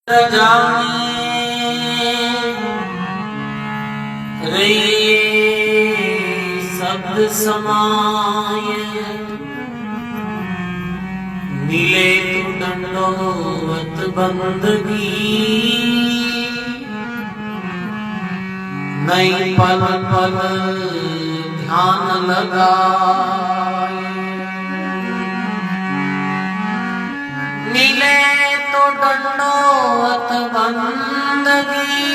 जाने रे शब्द समाय मिले तू दंडोवत बंदगी नई पल पल ध्यान लगाए मिले तो दंडोवत बंदगी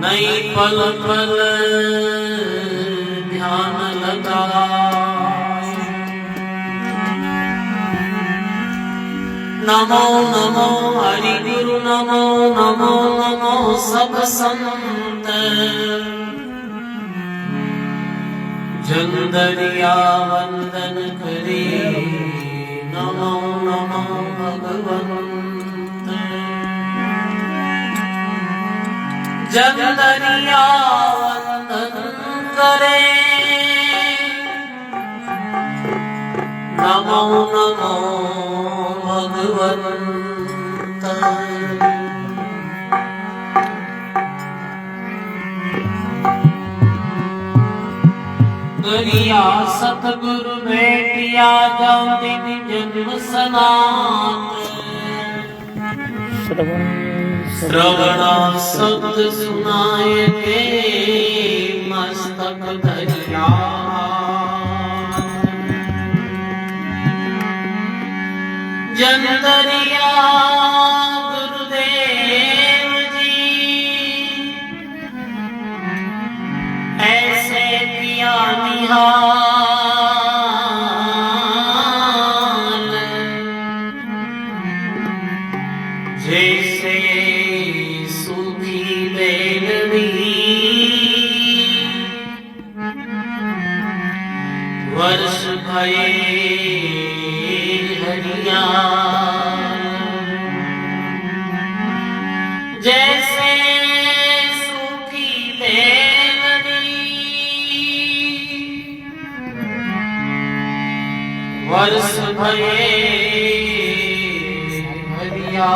नई पल पल ध्यान लगाए नमो नमो हरि गुरु नमो नमो नमो सब संत जंदरिया वंदन करे नमो नमो भगवंत जंदरिया वंदन करे नमो नमो भगवंत गरिया सतगुरु भेटिया जब दिन जन्म सनात श्रवणा शब्द सुनाए के मस्तक धरिया जनदरिया गुरुदेव जी ऐसे पिया निहाल जैसे सूखी बेलनी वर्ष भये हरिया जैसे सूखी बेलनी वर्ष भये हरिया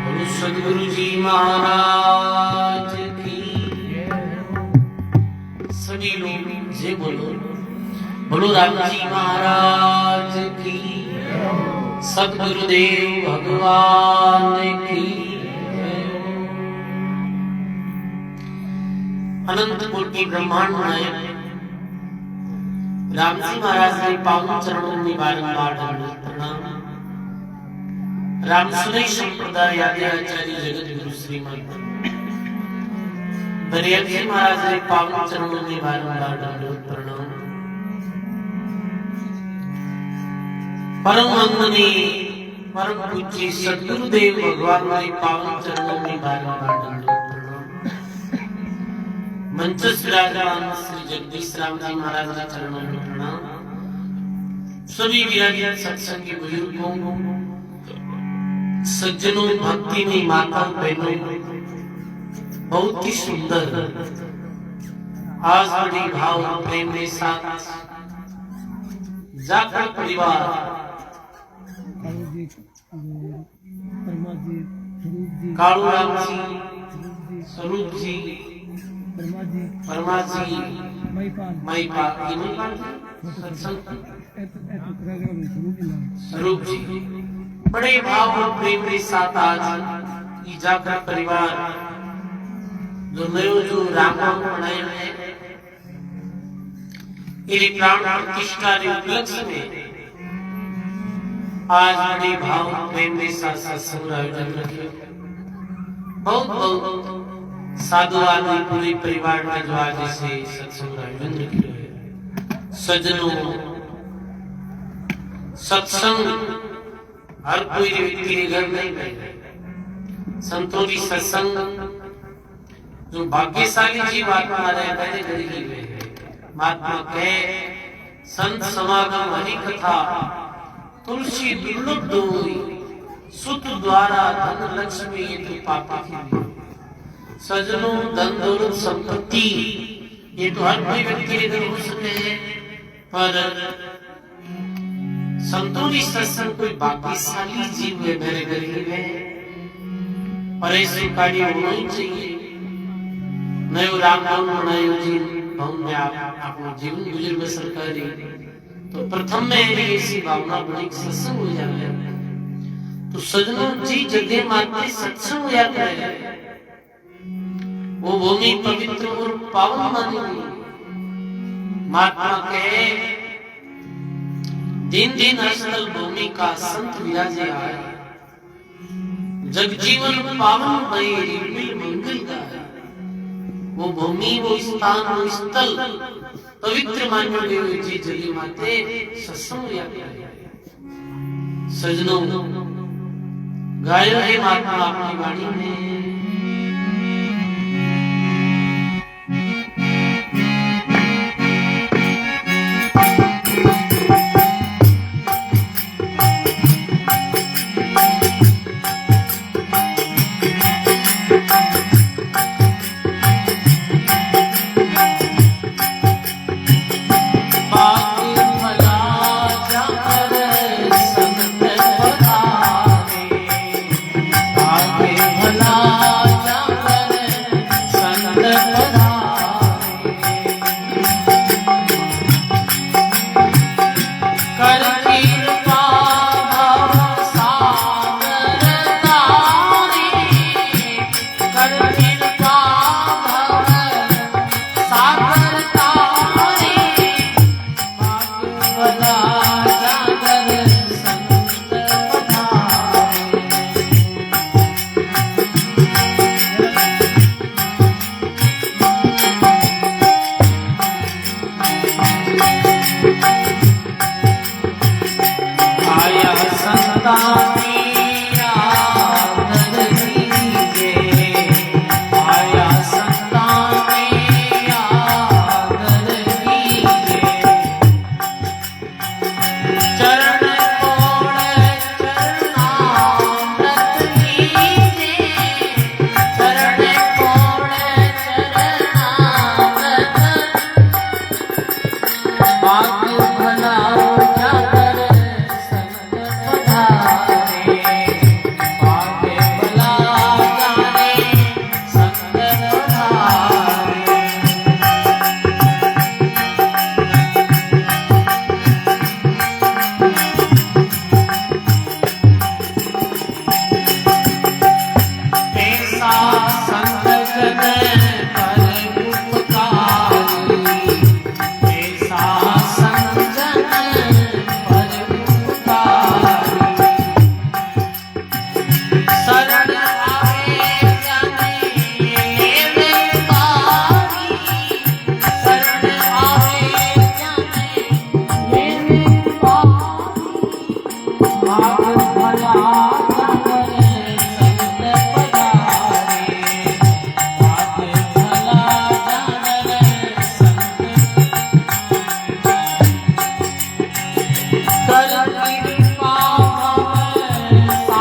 बोलो सद्गुरु जी महाराज की सभी लोग जे बोलो राम जी महाराज की सद्गुरुदेव भगवान की अनंत कोटि ब्रह्मांड नायक राम जी महाराज के पावन चरणों में बारंबार दंडवत प्रणाम। राम सुरई संप्रदाय आचार्य जगत गुरु श्रीमद दरिया जी महाराज के पावन चरणों में बारंबार दंडवत प्रणाम। परम वंदनीय परम पूज्य सद्गुरुदेव भगवान के पावन चरणों में बारंबार दंडवत प्रणाम। मंच विराजमान श्री जगदीश राम जी महाराज के चरणों में प्रणाम। सभी विराजमान सत्संगी बुजुर्गों सज्जनों भक्ति में माता बहनों बहुत ही सुंदर आज बड़ी भाव प्रेम के साथ जाकर परिवार कालू राम जी स्वरूप जी परमा जी महिपाल स्वरूप जी बड़े भाव और प्रेम के साथ आज ये जाकर परिवार जो नयो जो राम नाम बनाए हुए प्राण प्रतिष्ठा के उपलक्ष्य में आज बड़े भाव प्रेम के साथ सत्संग आयोजन रखे बहुत बहुत साधु आदमी पूरे परिवार में जो आज ऐसे सत्संग आयोजन रखे सज्जनों सत्संग हर कोई व्यक्ति के घर नहीं गए संतोषी सत्संग जो भाग्यशाली जीव आत्मा रहे मेरे घर ही हुए महात्मा कहे संत समागम हरि कथा तुलसी दुर्लभ दोई सुत द्वारा धन लक्ष्मी ये तो पापा की सजनों धन दौलत संपत्ति ये तो हर कोई व्यक्ति के घर हो सकते हैं पर संतों की सत्संग कोई भाग्यशाली जीव है मेरे गरीब है, पर ऐसे कार्य होना ही चाहिए। नयो राम नाम बनायो जी हम में आप जीवन गुजर बसर करी, तो प्रथम में ऐसी भावना बड़ी सत्संग हो जाए। तो सजनों जी जगह माते सत्संग हो जाता है, वो भूमि पवित्र और पावन मानी गई। महात्मा के दिन दिन अस्थल भूमि का संत विराजे आए, जगजीवन पावन भई निर्मल मंगल गाए। वो भूमि वो स्थान वो स्थल पवित्र मान्य गए जी जगी माते सत्संग या सजनों गायो है महात्मा अपनी वाणी में।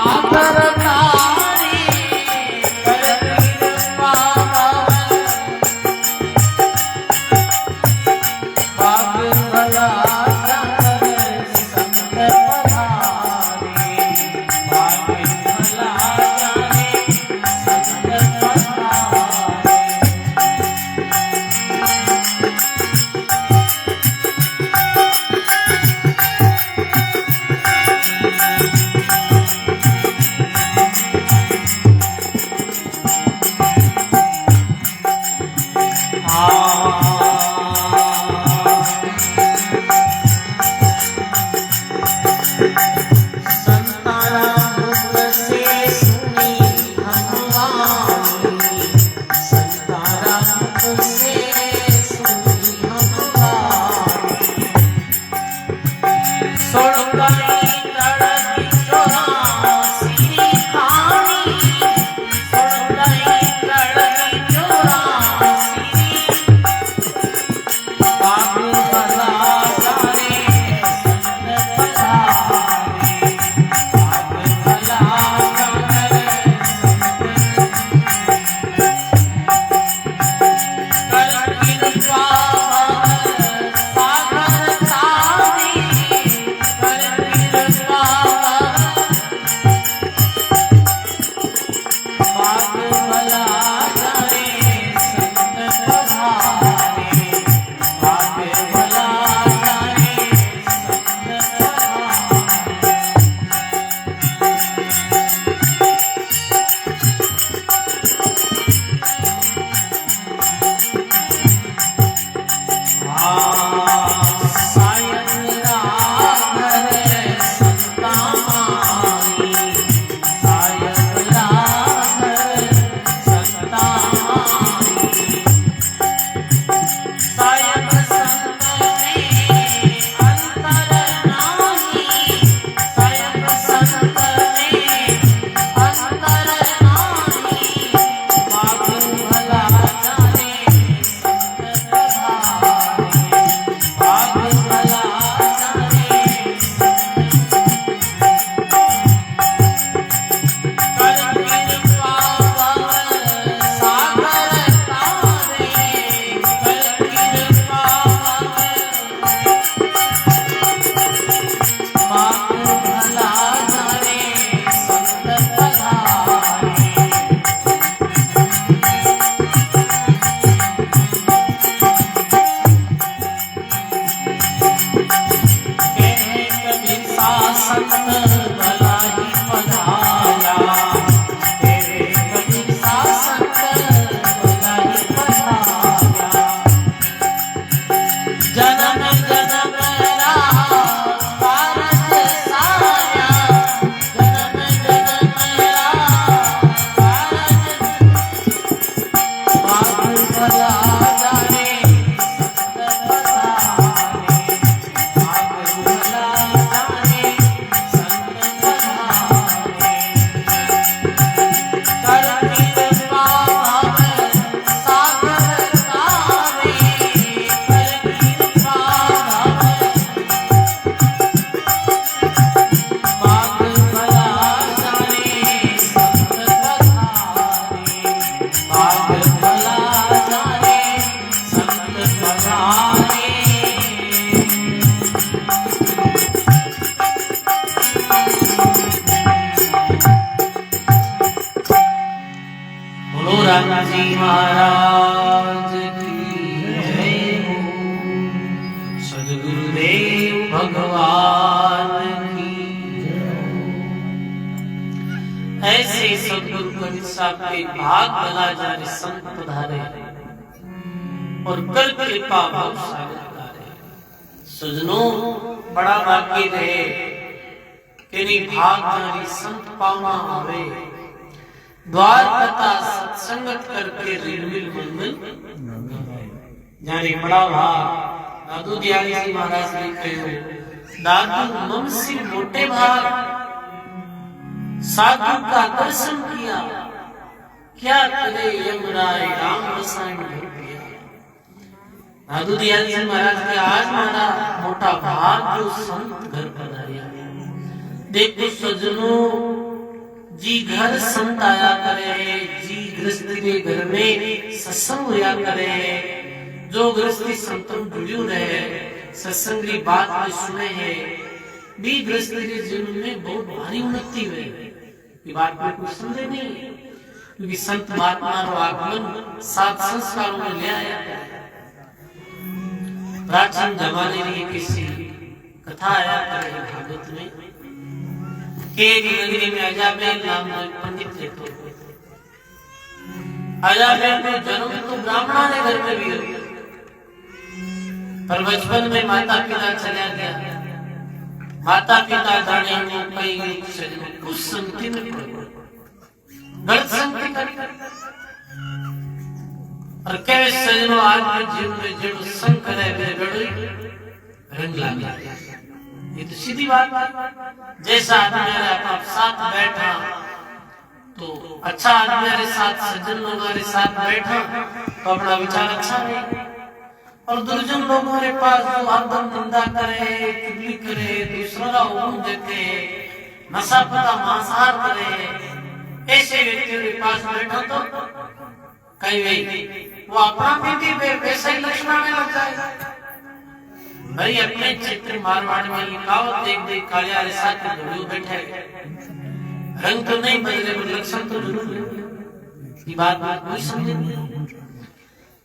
सागर महाराज की जय हो। सद्गुरुदेव भगवान की जय हो। ऐसे सद्गुरु कबीर साहब के भाग भला जाने संत पधारे और कर कृपा भाव सागर तारे। सजनों, बड़ा भाग्य रहे कि भाग जानी संत पामा आवे, द्वार पता सत्संगत करके रिलमिल मंगल जाने। बड़ा भाग दादू दयाल जी महाराज लिखे हो, दादू मम से मोटे भाग, साधु का दर्शन किया, क्या करे यमराय राम रसायन भर दिया। दादू दयाल जी महाराज के आज हमारा मोटा भाग जो संत घर पधारिया। देखो सजनों, जी घर संत आया करे, जी गृहस्थ के घर में सत्संग होया करे, जो गृहस्थी संतों जुड़ियों रहे, सत्संग की बात में सुने है, भी गृहस्थ के जीवन में बहुत भारी उन्नति हुई। ये बात में कुछ समझे नहीं, क्योंकि संत महात्मा और आगमन सात संस्कारों में ले आया। प्राचीन जमाने में किसी कथा आया करे भागवत में, एक नगरी में अजामेल नाम का पंडित रहते थे। अजामेल में जन्म तो ब्राह्मणों ने घर में भी हुआ, पर बचपन में माता पिता चला गया। माता पिता जाने को कई कुछ संगति में पड़े, गलत संगति कर और कई सजनों आज के जीवन में जड़ संग करे रंग लागे। ये तो सीधी बात है। जैसा आदमी मेरे साथ बैठा तो अच्छा, आदमी मेरे साथ सज्जन लोग हमारे साथ बैठा तो अपना विचार अच्छा है, और दुर्जन लोग हमारे पास जो हरदम निंदा करे, चुगली करे, दूसरों का हुक्म देते, नशा पता मांसाहार करे, ऐसे व्यक्तियों के पास बैठा तो कई भाई वो अपना भी वैसे ही लक्षण में लग जाएगा। भाई अपने चित्र मारवाड़ में लिखावत देख देख कालिया रेसा के धुड़ियों बैठे, रंग तो नहीं बदले पर लक्षण तो जरूर है। ये बात कोई समझे नहीं।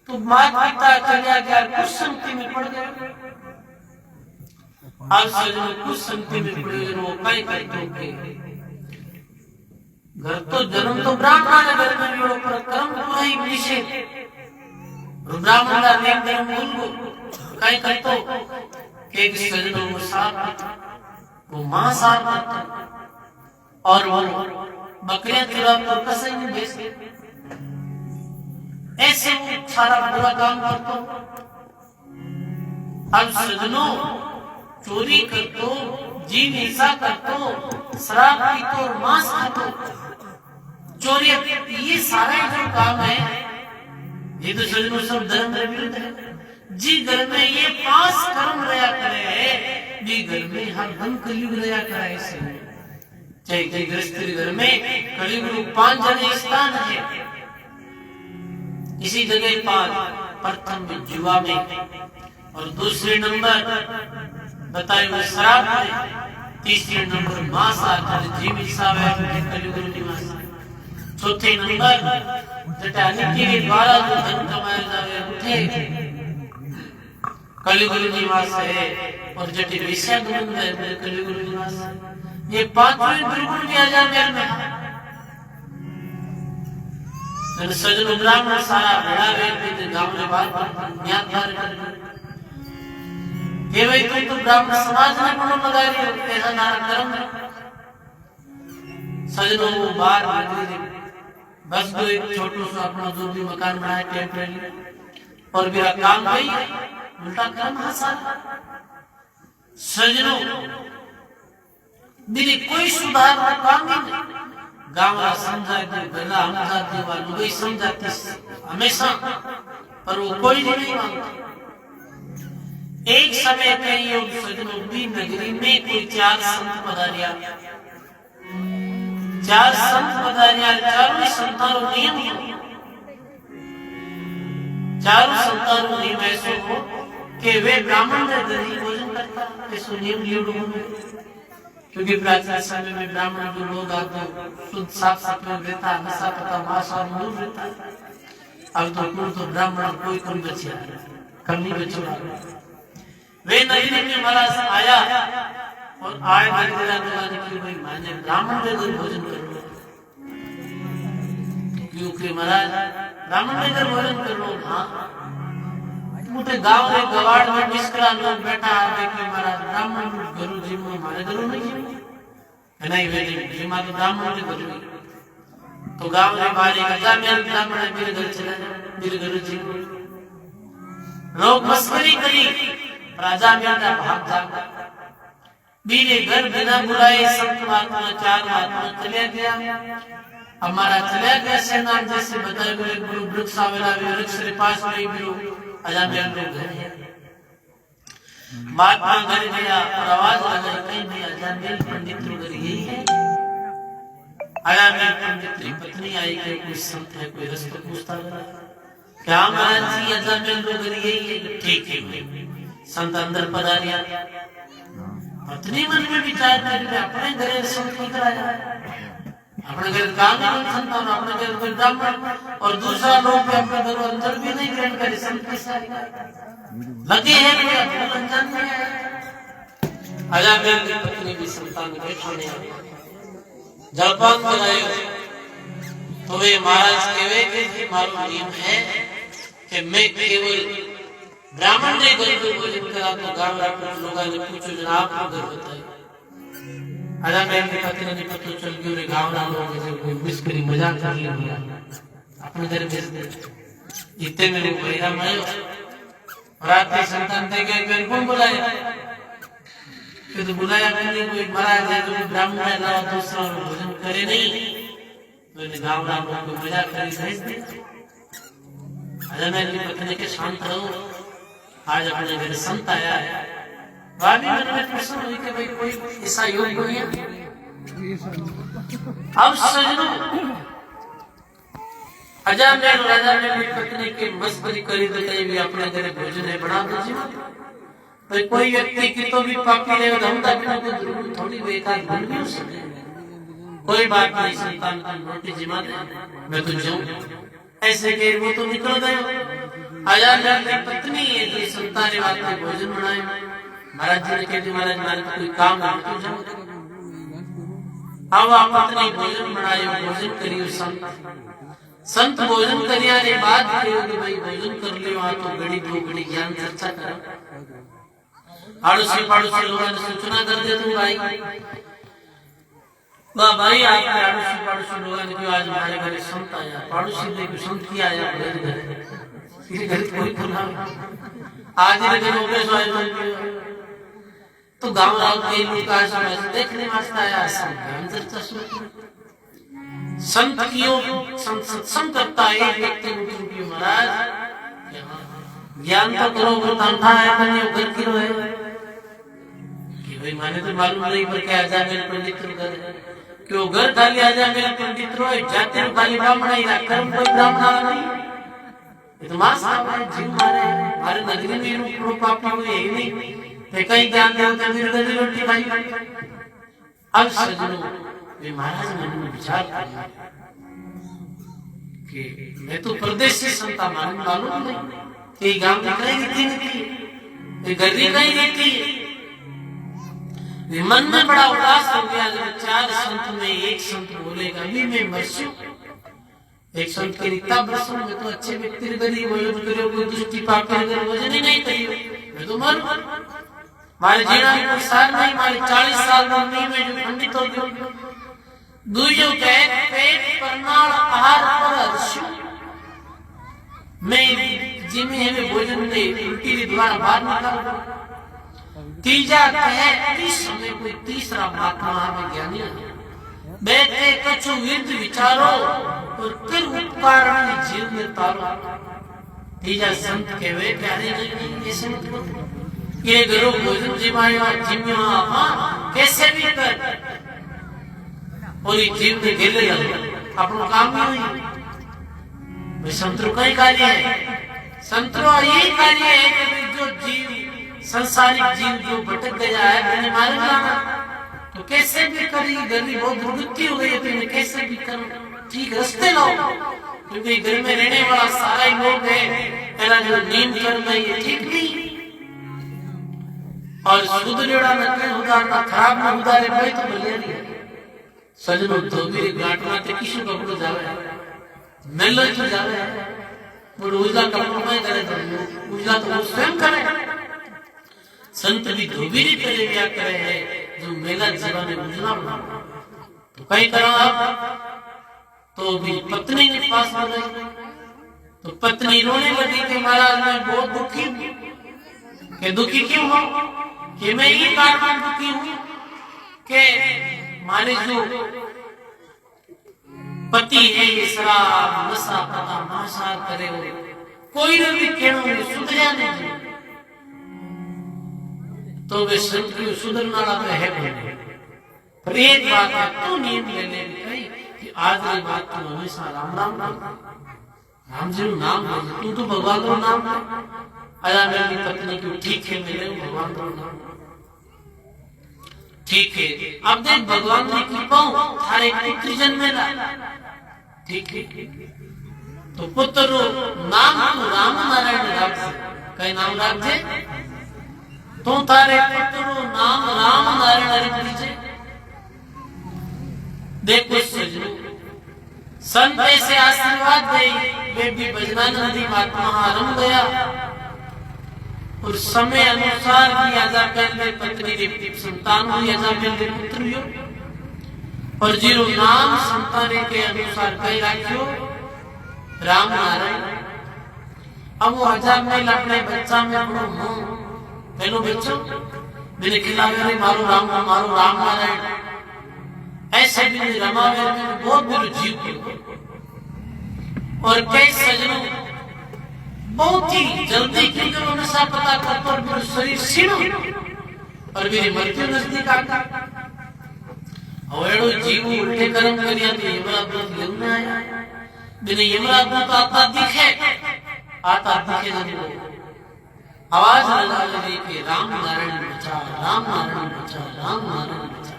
तो माता पिता चलिया गया, कुछ संगति में पड़ गए। आज सजनों कुछ संगति में पड़े वो कई करते घर तो जन्म तो ब्राह्मण घर में भी पर कर्म पूरा ही निषेध, ब्राह्मण का नेम धर्म मूल कई करतो के सजनों वो साथ वो मां साथ और वो बकरियां चुरा कर कसे में बेचते, ऐसे वो सारा बुरा काम करतो। अब सजनों चोरी करतो, जीव हिंसा करतो, शराब पीतो और मांस खातो, चोरी, ये सारा जो काम है ये तो सजनों सब धर्म के विरुद्ध है। जी घर में ये 5 कर्म रहा करे, जी घर में हर दम कलयुग रहा करे। ऐसे चाहे कई गृहस्थ घर में कलयुग 5 जगह स्थान है, इसी जगह 5, प्रथम में जुआ में, और दूसरे नंबर बताए हुए शराब में, तीसरे नंबर मांस आकर जीव हिस्सा है कलयुग निवास, चौथे नंबर जटानिकी के द्वारा जो धन कमाया जावे उठे कलयुग निवास है, और जटे विषय गुण है कलयुग निवास। ये 5वें दुर्गुण किया जाए में सजन ब्राह्मण सारा बड़ा वेद गांव में बात ज्ञान धार के भाई तो ब्राह्मण समाज में कोनो लगा रही ऐसा नारा कर्म सजनों वो बार बस तो एक छोटो सा अपना जो भी मकान बनाया टेम्परेरी, और मेरा काम वही उल्टा कर्म हासिल। सजनों मेरी कोई सुधार का काम नहीं, गांव वाला समझा दे, गला समझा दे, वालों कोई समझाते हमेशा, पर वो कोई नहीं मानता। एक समय पे योग सजनों भी नगरी में कोई 4 संत पधारिया, 4 संत पधारिया, चारों संतानों नियम, चारों संतानों नियम ऐसे हो कि वे ब्राह्मण ने दही भोजन करता, ऐसे नियम लियो। क्योंकि प्राचीन समय में ब्राह्मण जो लोग आते शुद्ध साफ सफाई रहता, नशा पता मांस और दूर रहता। अब तो ब्राह्मण कोई कम बचा कम नहीं बचा। वे नगरी में महाराज आया और आए कि भाई माने ब्राह्मण में भोजन करो, क्योंकि महाराज ब्राह्मण में भोजन करो। हाँ मोटे गांव में गवाड़ में बिस्करा लोग बैठा है कि महाराज ब्राह्मण गुरु जी में हमारे गुरु नहीं वे जी मां ब्राह्मण के गुरु। तो गांव में बारी गजा में ब्राह्मण मेरे घर चला मेरे गुरु जी लोग मस्करी करी, राजा बेटा भाग जागा मेरे घर बिना बुलाए संत महात्मा चार महात्मा चले गया। हमारा चले गया सेना जैसे बताए हुए गुरु वृक्ष आवेला वृक्ष के पास में गुरु आजा मेरे लोग घर महात्मा घर गया और आवाज लगाई कहीं नहीं आजा मेरे पंडित लोग घर यही है। आया मेरे पंडित की पत्नी आई कि कोई संत है कोई रास्ता पूछता है क्या महाराज जी आजा मेरे लोग घर यही है। ठीक है संत अंदर पधारिया। पत्नी मन में विचार करके अपने घर संत निकल आया, अपने घर काम संत और अपने घर कोई ब्राह्मण और दूसरा लोग भी अपने घर अंदर भी नहीं ग्रहण करे संत के साथ लगे हैं वे अपने बंधन में है। आजा मेरी पत्नी भी संतान बैठने जलपान कराए तो वे महाराज कहवे कि मारो नियम है कि मैं केवल ब्राह्मण ने घर भोजन करा तो गांव लोगों ने पूछो जनाब को घर बताए। आजा मेरी पत्नी ने पता चल गई रे गांव लोग जैसे कोई मिस्करी मजाक कर लिया अपने घर भेज दे इतने में वो भैया मैं रात के संतान दे गए फिर कौन बुलाया फिर तो बुलाया मैंने कोई महाराज है जो ब्राह्मण है ना दूसरा भोजन करे नहीं तो इन्हें गांव लोगों को मजाक कर भेज दे। आजा मेरी पत्नी के शांत रहो, आज अपने घर संत आया है वाली मन में प्रश्न हुई कि भाई कोई ऐसा योग नहीं है। अब सजनों आजा मेरे राजा मेरी पत्नी की मस्करी करी तो भी अपने घर भोजन है बना दीजिए। तो कोई व्यक्ति की तो भी पापी रहे धमता बिना को जरूर थोड़ी बेकार भूल भी हो सके। कोई बात नहीं संतान की रोटी जिमा दे मैं तो जाऊं ऐसे के वो तो निकल गए। आजा मेरी पत्नी है जो संतान ने बात में भोजन बनाए महाराज जी ने कहा महाराज मारे कोई काम है तो जाओ। अब आप पत्नी भोजन बनाए भोजन करियो संत भोजन करिया रे बात करियो कि भाई भोजन कर ले वहां तो घड़ी दो घड़ी ज्ञान चर्चा करो। आड़ोसी पाड़ोसी लोगों ने सूचना कर दे तुम भाई वाह भाई आपके आड़ोसी पाड़ोसी लोगों ने क्यों आज हमारे घर संत आया पड़ोसी ने क्यों संत किया आया मेरे घर कोई खुला आज मेरे घर हो गए तो गांव के लोग आज देखने वास्ते आया संत कियो सत्संग करता है व्यक्ति की महाराज ज्ञान तो करो वो तंठा है मैंने घर की है कि भाई माने तो मालूम नहीं पर क्या आजा मेरे पंडित घर क्यों घर खाली आजा मेरे पंडित रो जाते हो खाली ब्राह्मण ही ना कर्म कोई ब्राह्मण नहीं ये तो मास है जीव मारे नगरी में रूप पापी हुए ही नहीं ते कहीं ज्ञान दे तो मेरे घर रोटी भाई। अब सजनों वे महाराज मन में विचार किया कि मैं तो प्रदेश से संता मालूम नहीं कि गांव में कहीं रहती ये गरीब कहीं रहती है। मन में बड़ा उदास हो गया जब चार संत में एक संत बोलेगा अभी मैं मरसू एक संत के रिक्ता बरसों में तो अच्छे व्यक्ति गरीब भोजन करियो कोई दुष्टि पापी अगर भोजन ही नहीं करियो मैं तो मर मारे जीना कोई साल नहीं मारे 40 साल में जो पंडित हो गयो दूजो कहे पेट परनाल आहार पर हर्षु मैं जिमे है भोजन ने उल्टी के द्वारा बाहर निकाल तीजा कहे इस समय कोई तीसरा महात्मा हमें ज्ञानी बैठे कछु विद विचारो और फिर उपकार जीव में तारो। तीजा संत के वे प्यारे नहीं ऐसे मत ये गुरु भोजन जिमाया जिम्या हां कैसे भी कर और जीव में गिर ले अपना काम नहीं हुई संतों का ही कार्य है। संतों यही कार्य है कि जो जीव संसारिक जीव जो भटक गया है मैंने मार जाना तो कैसे भी करी गरीब बहुत दुर्गति हो गई है कैसे भी करो ठीक रस्ते लो, क्योंकि घर में रहने वाला सारा ही लोग है एना जो नीम करना ये ठीक नहीं। और सुधरेड़ा न उदारना खराब न उदारे भाई तो भले नहीं सजनो धोबी गांठना ते किसी कपड़ो जावे मेलो तो जावे वो उजला कपड़ो में करे तो उजला तो वो स्वयं करे। संत भी धोबी नहीं पहले क्या करे है जो मेला जीवन में उजला बना तो कहीं करो आप तो भी पत्नी के पास आ गई तो पत्नी रोने लगी कि महाराज मैं बहुत दुखी हूँ। कि दुखी क्यों हो? कि मैं ये कारण दुखी हूँ कि मारे जो पति है ये शराब नशा पता मांसाहार करे हो कोई भी कहना सुधरिया नहीं तो वे संत की सुधरना तो है पर एक बात है तो नियम ले ले कि आज की बात तो हमेशा राम राम राम जी नाम तू तो भगवान का नाम है आया मेरी पत्नी की ठीक है मेरे भगवान का नाम ठीक है। अब देख भगवान की कृपा थारे पुत्र जन्मेला ठीक है तो पुत्र नाम तो राम नारायण राज कई नाम राज तो थारे पुत्र नाम राम नारायण राज देखो सजनो संत ऐसे आशीर्वाद दे वे भी भजनानंदी महात्मा आरंभ गया और समय अनुसार भी आजापेल में पत्नी रे संतान हुई आजापेल में पुत्र हुई और जीरो नाम संताने के अनुसार कई राखियो राम नारायण। अब वो आजापेल अपने बच्चा में बड़ो हूं पहलो बच्चों मैंने खिलावे रे मारो राम नारायण ऐसे भी रमावे में बहुत मेरे जीव और कई सजनों बहुत ही जल्दी क्योंकि उन्हें सब पता करता और मेरा शरीर सीनो और मेरी मृत्यु नजदीक आ गई और एडो जीव उल्टे कर्म करिया तो यमराज लगना आया बिना यमराज तो आता दिखे जब आवाज लगा लगे कि राम नारायण बचा राम नारायण बचा राम नारायण बचा।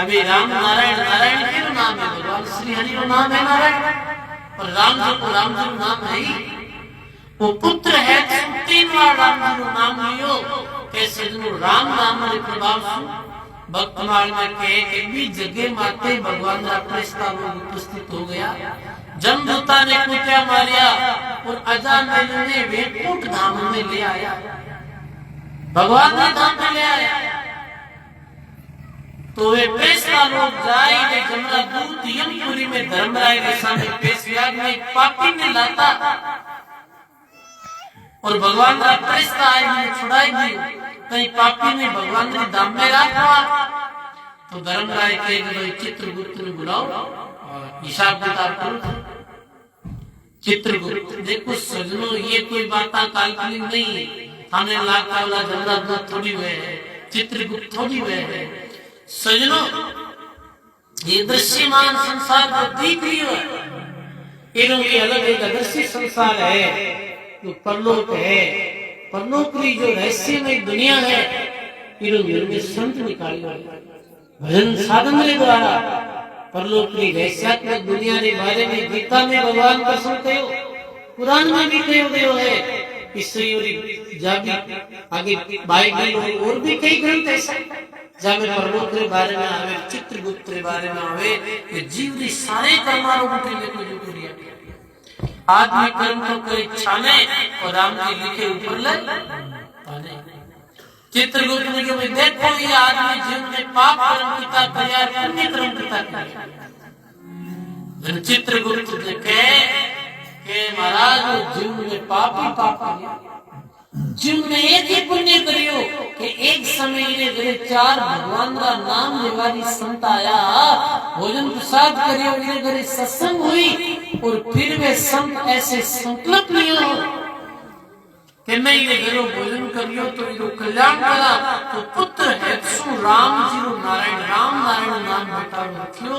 अभी राम नारायण के नाम है भगवान श्री हरि का नाम है नारायण और राम जी नाम है ही वो पुत्र है तीन बार राम जी को नाम लियो कैसे राम नाम रे प्रभाव सु भक्तमाल में कहे एक भी जगह माते भगवान का प्रस्ताव उपस्थित हो गया जमदूता ने कुत्या मारिया और अजामिल ने वैकुंठ धाम में ले आया भगवान ने धाम में ले आया तो वे पेशवा लोग जाए वे जमरा दूत यमपुरी में धर्मराय के सामने पेशवा में पापी ने लाता और भगवान का प्रस्ताव आए छुड़ाई दी कहीं पापी ने भगवान के धाम में रखा तो धर्मराय के चित्रगुप्त ने बुलाओ और हिसाब किताब करो। चित्रगुप्त देखो सजनो ये कोई बात काल्पनिक नहीं है थाने लाख वाला जमरा थोड़ी हुए है चित्रगुप्त थोड़ी हुए है सजनो ये दृश्यमान संसार को देख लियो इनों की अलग एक अदृश्य संसार है जो परलोक है परलोक की जो रहस्यमय दुनिया है इन्होंने में संत निकाली भजन साधन के द्वारा परलोक की रहस्यात्मक दुनिया के बारे में गीता में भगवान दर्शन कयो कुरान में भी कयो गयो है इससे जाबी आगे बाइबल और भी कई ग्रंथ ऐसे जहाँ में परलोक के बारे में आवे चित्रगुप्त के बारे में आवे ये जीव की सारे कर्मारों को लेकर जो करिया आदमी कर्म तो करे छाने और राम के लिखे ऊपर ले पाने। चित्रगुप्त ने कहा देखो ये आदमी जीवन में पाप कर्म किया तैयार पुण्य कर्म किया चित्रगुप्त ने कहे कि महाराज जीवन में पाप ही पाप किया जीवन में एक ही पुण्य करियो कि एक समय इन्हें घरे चार भगवान का नाम लेवारी संत आया भोजन प्रसाद करियो इन्हें घरे सत्संग हुई और फिर वे संत ऐसे संकल्प लियो कि मैं ये घरों भोजन करियो तो इनको कल्याण करा तो पुत्र है सु राम जी राम नारायण नाम बेटा रखियो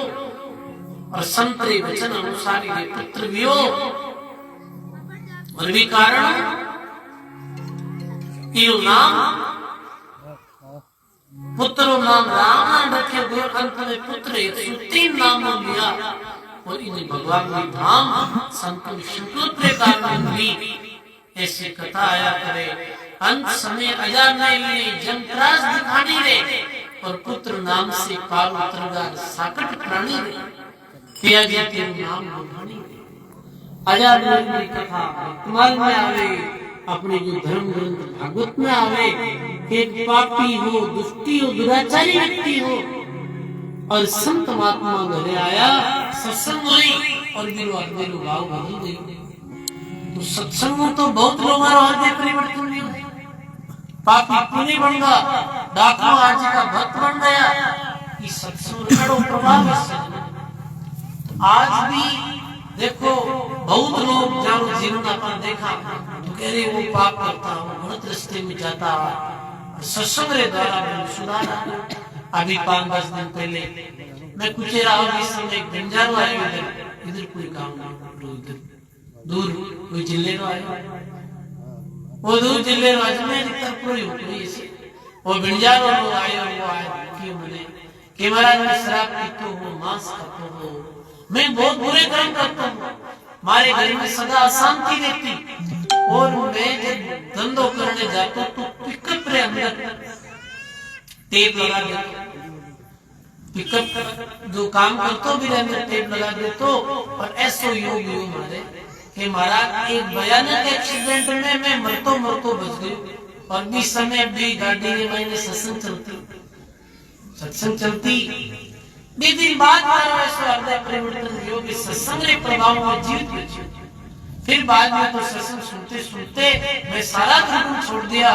और संतरे वचन अनुसार ये पुत्र वियो और भी कारण यो नाम पुत्र नाम राम रखे गयो अंत में पुत्र 103 नाम लिया और इन भगवान की धाम संतों संकल्प के कारण हुई। ऐसी कथा आया करे अंत समय अजाने जमत्रास दिखानी रे और पुत्र नाम से पाल उतरगार साकट प्राणी रे पिया जी के नाम बुझानी रे। अजाने की कथा वर्तमान में आवे, अपने जो धर्म ग्रंथ भागवत में आवे कि एक पापी हो, दुष्टी हो, दुराचारी व्यक्ति हो और संत महात्मा घरे आया, सत्संग हुई और मेरे भाव बदल गई। तो सत्संग में तो बहुत लोगों का हृदय परिवर्तन नहीं हुआ। पापी पुण्य बन गया, डाकू आज का भक्त बन गया। इस सत्संग का प्रभाव है। आज भी देखो बहुत लोग जब जीवन अपन देखा तो कह रहे वो पाप करता, वो गलत रास्ते में जाता, सत्संग रे द्वारा सुधारा। अभी 5-10 दिन पहले मैं कुछ रहा इस समय गंजारो आया, इधर कोई काम नहीं, दूर कोई जिले में आया, वो दूर जिले में अजमेर तक कोई वो बिंजारो लोग आए और वो आए क्यों बोले कि महाराज मैं शराब पीता हूँ, मांस खाता हूँ, मैं बहुत बुरे कर्म करता हूँ, हमारे घर में सदा अशांति रहती और मैं जब धंधो करने जाता हूँ तो पिकअप रे अंदर टेप लगा देता, पिकअप जो काम करते हो भी अंदर टेप लगा देते हो। और ऐसो योग हमारे कि महाराज एक भयानक एक्सीडेंट में मैं मरतो बच गई और भी समय भी गाड़ी में मैंने सत्संग चलती 20 दिन बाद हृदय परिवर्तन योग सत्संग के प्रभाव में जीवित बची। फिर बाद में तो सत्संग सुनते सुनते मैं सारा धर्म छोड़ दिया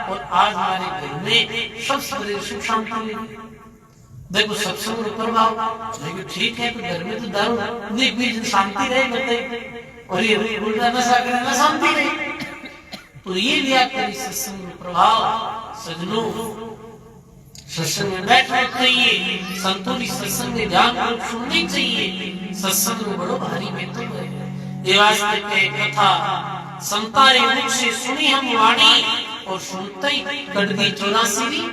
और आज हमारे घर में सब सुख शांति मिली। देखो सत्संग का प्रभाव ठीक है, तो घर में तो दारू शांति रहे और ये उल्टा नशा करना शांति नहीं। तो ये लिया करी सत्संग प्रभाव। सजनों सत्संग में बैठना चाहिए, संतों की सत्संग में ध्यान सुननी चाहिए। सत्संग में बड़ो भारी में तो है देवास्ते के कथा संतारे मुख से सुनी हम वाणी और सुनते ही कट गई 84वीं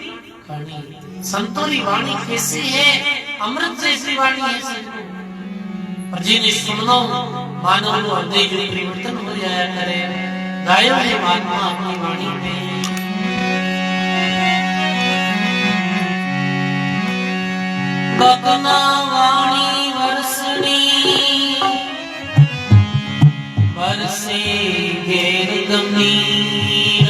कहानी। संतों की वाणी कैसी है, अमृत जैसी वाणी है सजनों। और जिन्हें सुनना मानव नो हृदय जो परिवर्तन हो जाया करे। गायो है महात्मा अपनी वाणी में बकना वाणी वर्षणी बरसे घेर गंभीर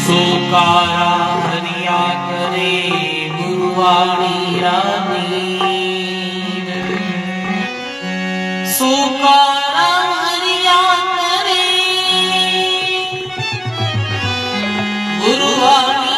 सोकारा हरिया करे गुरुवाणी रानी सोकारा हरिया करे गुरुवाणी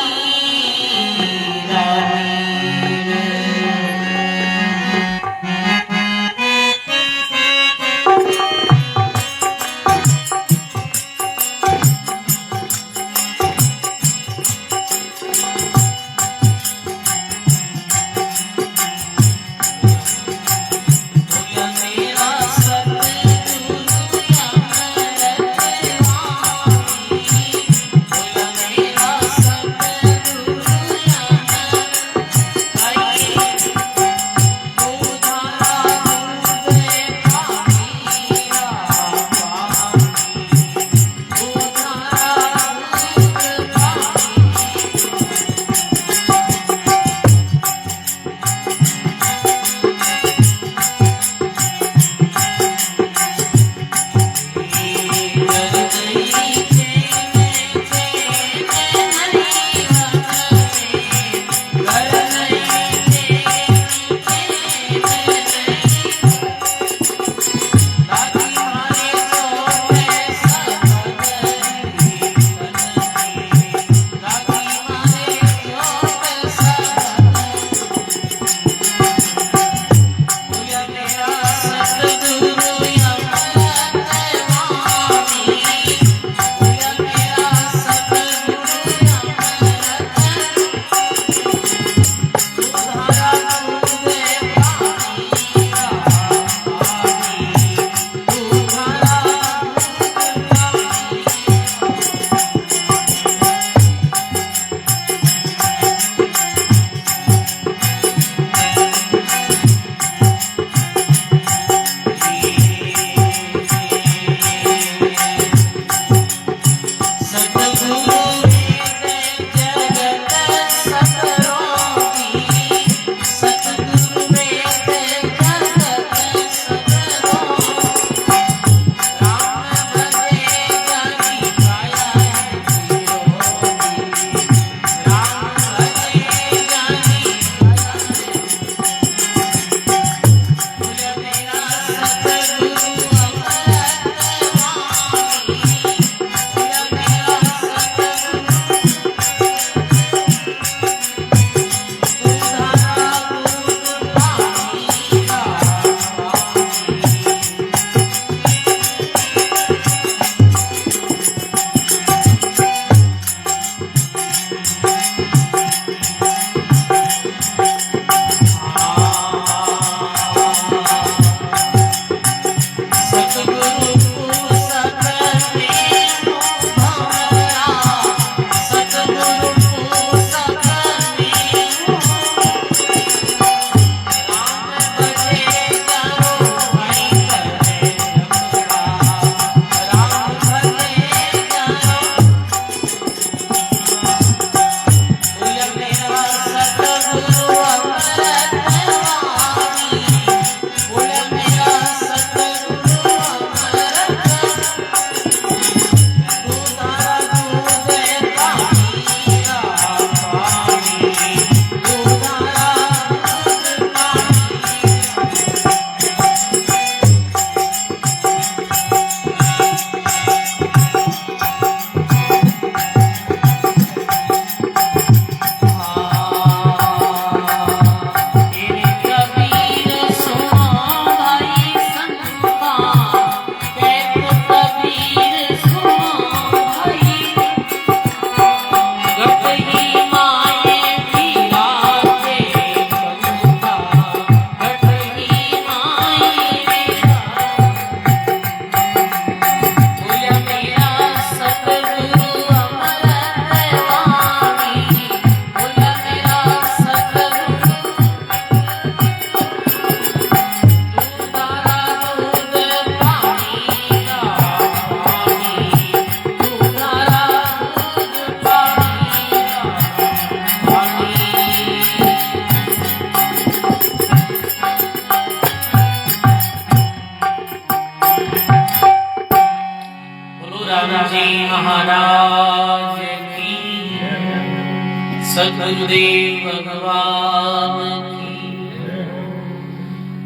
सद्गुरुदेव भगवान की।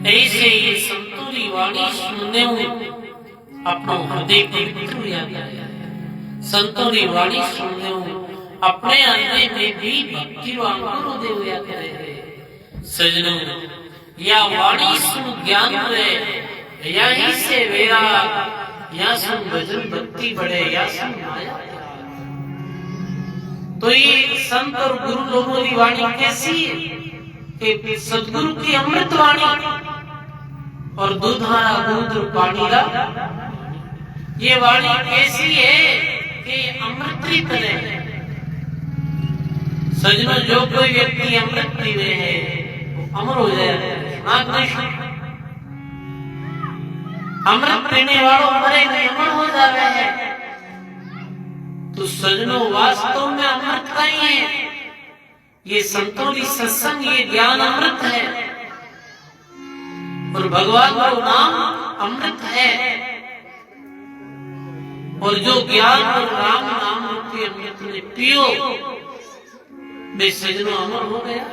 ऐसे ये संतों की वाणी सुनने अपनो हृदय पवित्र हो जाता है। संतों की वाणी सुनने अपने हृदय में भी भक्ति व अंकुर हो जाते हैं। सजनों, या वाणी सुन ज्ञान रहे, यहीं से वैराग, या सुन भजन भक्ति बढ़े, या सुन माया। तो ये संत और गुरु लोगों की वाणी कैसी है कि सदगुरु की अमृत वाणी और दूधारा दूध पानी ला, ये वाणी कैसी है कि अमृत की तरह। सजनों, जो कोई व्यक्ति अमृत पीवे है वो अमर हो जाए। अमृत पीने वालों मरे नहीं, अमर हो जाते हैं। तो सजनों, वास्तव में अमृत का ही है ये संतों की सत्संग, ये ज्ञान अमृत है और भगवान का नाम अमृत है। और जो ज्ञान और राम नाम रूपी अमृत में पियो, वे सजनों अमर हो गया।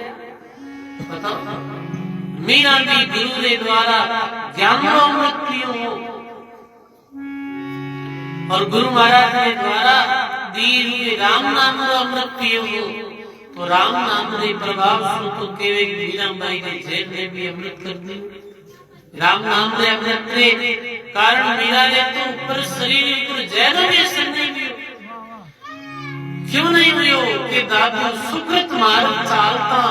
बताओ, मीरा भी गुरु के द्वारा ज्ञान रो अमृत पियो हो और गुरु महाराज के द्वारा दी हुए राम नाम रो अमृत पियो हो, तो राम नाम रे प्रभाव सु तो केवे मीराबाई ने जेल में भी अमृत कर दी। राम नाम रे अमृत रे कारण मीरा ने तो ऊपर शरीर ऊपर जैन भी असर नहीं हुई। क्यों नहीं हुई कि दादू सुकृत मार्ग चालता,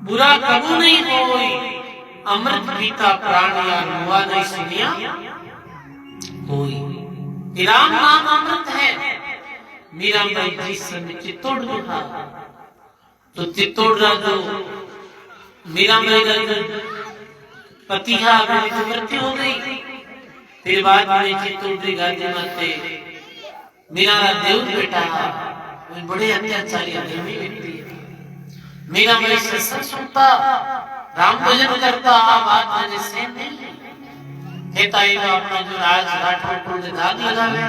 बुरा कबू नहीं होई, अमृत पीता प्राण या हुआ नहीं सुनिया होई। राम नाम अमृत है। मीराबाई जी समय चित्तौड़ उठा, तो चित्तौड़ जो मीराबाई का पतिहा की मृत्यु हो गई। फिर बाद में चित्तौड़ की गादी माते मीरा देव बेटा बड़े अत्याचारी धर्मी व्यक्ति है। मीराबाई सत्संग सुनता, राम भजन करता, बात मैंने से नहीं कहता है अपना जो राज घाट को दाग लगावे।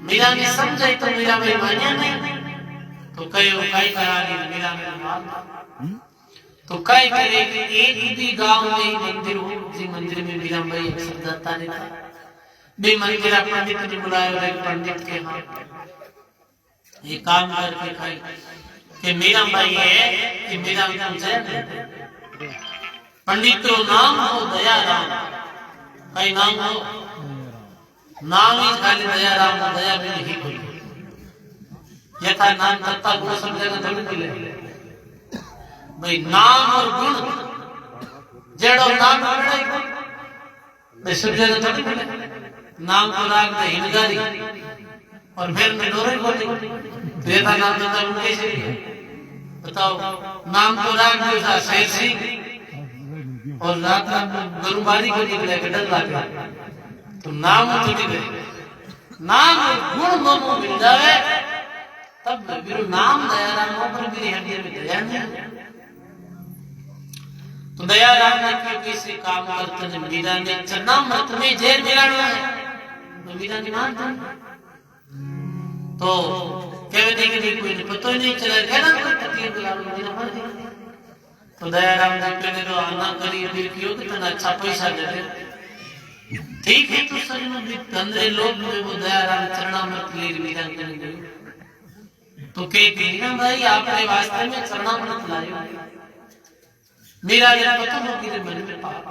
मीरा ने समझाई तो मीराबाई मानिया नहीं, तो कहो काई करानी मीरा ने मार। तो काई करे कि एक भी गांव में मंदिर हो, उसी मंदिर में मीराबाई अक्सर जाता रहता। बे मंदिर पंडित ने बुलाया और एक पंडित के हाथ ये काम करके खाई कि मीराबाई है कि मीरा नाम जय पंडित तो नाम हो दया राम, कई नाम हो नाम ही खाली दया राम, दया भी नहीं कोई यथा नाम तत्ता गुण समझेगा थोड़ी मिले भाई। नाम और गुण जेड़ो नाम भाई समझेगा थोड़ी मिले। नाम को राग में हिनगारी और फिर में डोरे बोली, तो यथा नाम तत्ता गुण कैसे बताओ। नाम को राग में था शेर सिंह और रात रात गुरुबारी को निकले के डर लगा, तो नाम तो निकले। नाम गुण दोनों मिल जावे तब बिरु नाम दया राम पर मेरी हड्डी में दया नहीं। तो दया राम ने क्यों किसी काम करते ने मीरा ने चरणामृत में जहर मिलाना है, तो मीरा ने मान दी। तो कहवे थे कि कोई ने पता ही नहीं चला, कहना कोई तकलीफ दिलाना मीरा मर गई। तो दया राम ने कहने तो आना करी फिर क्यों कि तना अच्छा पैसा दे दे। ठीक है, तो सही में भी तंद्रे लोग में वो दया राम चरणामृत ले मीरा ने गई। तो कहती ना भाई आपने वास्ते में चरणामृत लाए। मीरा ने पता हो कि मन में पाप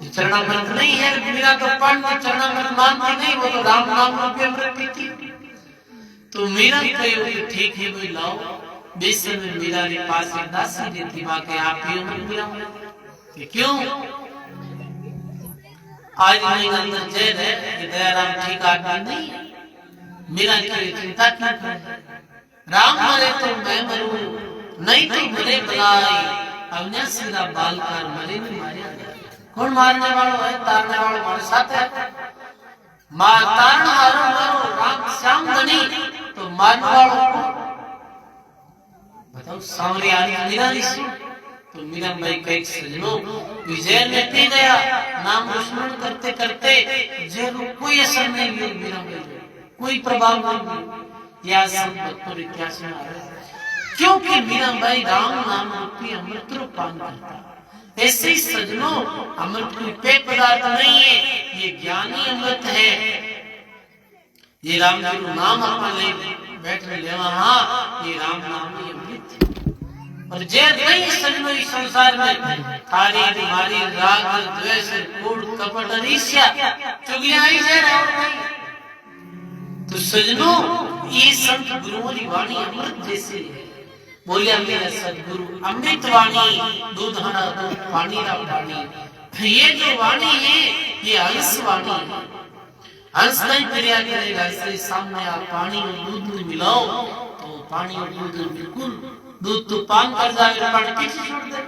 चरणामृत नहीं है। मीरा तो पंडित चरणामृत मानती नहीं, वो तो राम नाम रूपी अमृत पीती। तो मीरा कही ठीक है भाई लाओ। बेसन में मीरा ने पास एक दासी देती माँ के आप ही मीरा कि क्यों आज मेरे अंदर जैन है कि दया राम ठीक आदमी नहीं। मीरा की चिंता क्यों कर, राम मरे तो मैं मरूं, नहीं तो मरे बलाई, अविनाशी का बालकार मरे नहीं मारिया। कौन मारने वालों है, तारने वालों हमारे साथ है। मार तारण हारो मारो राम श्याम धनी, तो मारने वालों बताओ सांवरी आदमी मीरा ऋषि। तो मीरा भाई कई सजनों विजय में पी गया, नाम स्मरण करते करते जेल कोई असर नहीं हुआ मीरा भाई, कोई प्रभाव नहीं हुआ। या सब भक्तों इतिहास में आ रहे क्योंकि मीराबाई राम नाम रूपी अमृत रूप पान करता। ऐसे ही सजनों, अमृत कोई पेय पदार्थ नहीं है, ये ज्ञानी अमृत है। ये राम जी नु नाम अपने बैठने लेवा, हाँ ये राम नाम ही अमृत है। और जे नहीं सजनों इस संसार में थारी तुम्हारी राग द्वेष कूड़ कपट ईर्ष्या चुगलियां ही जे और नहीं। तो सजनों, ये संत गुरुओं की वाणी अमृत जैसी है। बोलिया मेरा सदगुरु अमृत वाणी, दूध हरा दूध पानी रा पानी। ये जो वाणी है ये हंस वाणी है। हंस नहीं क्रिया करेगा, इसलिए सामने आप पानी और दूध में मिलाओ तो पानी और दूध बिल्कुल, दूध तो पान कर जाएगा, पानी पीछे छोड़ दे।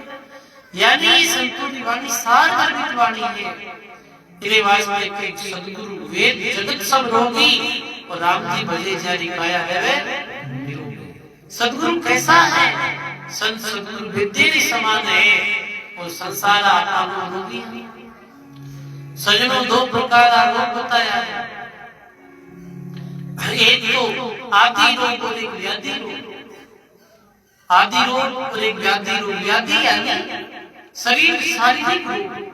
यानी ये संतों की वाणी सारगर्भित वाणी है। तेरे वास्ते के सदगुरु वेद जगत सब रोगी और राम जी भजे जारी काया है। सदगुरु कैसा है? संत सदगुरु विद्या समान है और संसार आत्मा रोगी है। सजनों, दो प्रकार का रोग बताया है, एक तो आदि रोग और एक व्याधि रोग। आदि रोग और एक व्याधि रोग। व्याधि यानी शरीर शारीरिक रोग,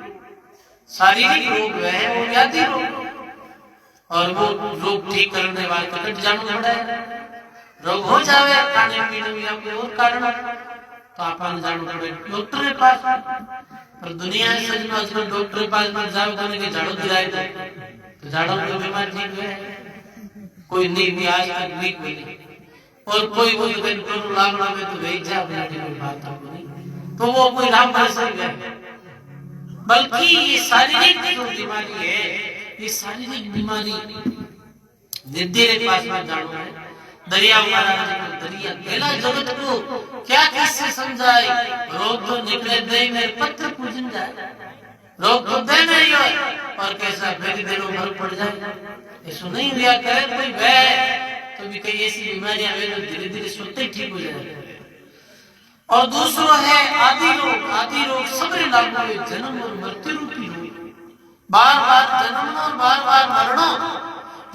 शारीरिक रोग है वो व्याधि रोग। और वो रोग ठीक करने वाले तो कट जाना पड़ा है। रोग हो जावे खाने पीने में या कोई और कारण तो आपन जाना पड़े डॉक्टर के पास। पर दुनिया में सजनो आजकल डॉक्टर के पास मत जाओ, कहने के झाड़ू गिराए तो झाड़ू की बीमारी ठीक है, कोई नहीं भी आज तक नहीं कोई। और कोई वो तो लागना में तो भेज जा अपनी कोई बात नहीं, तो वो कोई राम भरोसे है। बल्कि ये शारीरिक जो बीमारी है, ये शारीरिक बीमारी विद्या के पास में जानो है। दरिया महाराज को दरिया गला जगत को क्या किससे समझाए। रोग तो निकले दे मेरे पत्र पूजन जाए, रोग तो दे नहीं हो और कैसा फिर दिनों भर पड़ जाए। ऐसा नहीं लिया करे कोई वह तो भी कई ऐसी बीमारियां वे जो धीरे धीरे सुनते ही ठीक हो जाए। और दूसरा है आदि रोग। आदि रोग सबरे लागू है, जन्म और मृत्यु रूपी रोग। बार बार जन्म और बार बार मरणों,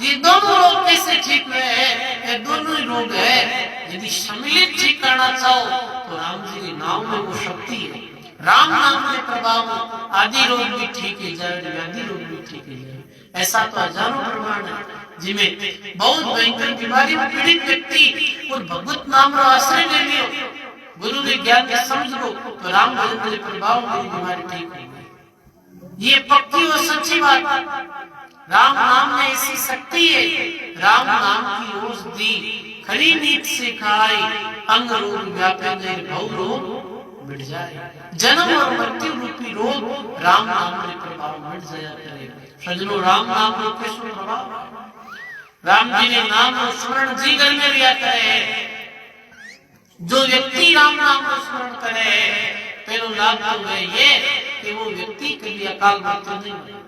ये दोनों रोग कैसे ठीक हुए हैं? ये दोनों ही रोग है। यदि सम्मिलित ठीक करना चाहो तो राम जी के नाम में वो शक्ति है। राम नाम के प्रभाव आदि रोग भी ठीक है जाए, व्याधि रोग भी ठीक है जाए। ऐसा तो हजारों प्रमाण है जिनमें बहुत भयंकर बीमारी में पीड़ित व्यक्ति और भगवत नाम का आश्रय ले लियो, गुरु के ज्ञान के समझ लो तो राम भजन के प्रभाव मेरी बीमारी ठीक होगी। ये पक्की और सच्ची बात। राम नाम में ऐसी शक्ति है। राम नाम की औषधि खरी नीत से खाए, अंग रोग व्यापे नहीं भव रोग मिट जाए। जन्म और मृत्यु रूपी रोग राम नाम के प्रभाव मिट जाया करे। सजनों, राम नाम रूपी प्रभाव, राम जी ने नाम स्मरण जीवन में लिया करे। जो व्यक्ति राम नाम को स्मरण करे पहलो लाभ तो है ये कि वो व्यक्ति कभी अकाल मृत्यु नहीं होगी।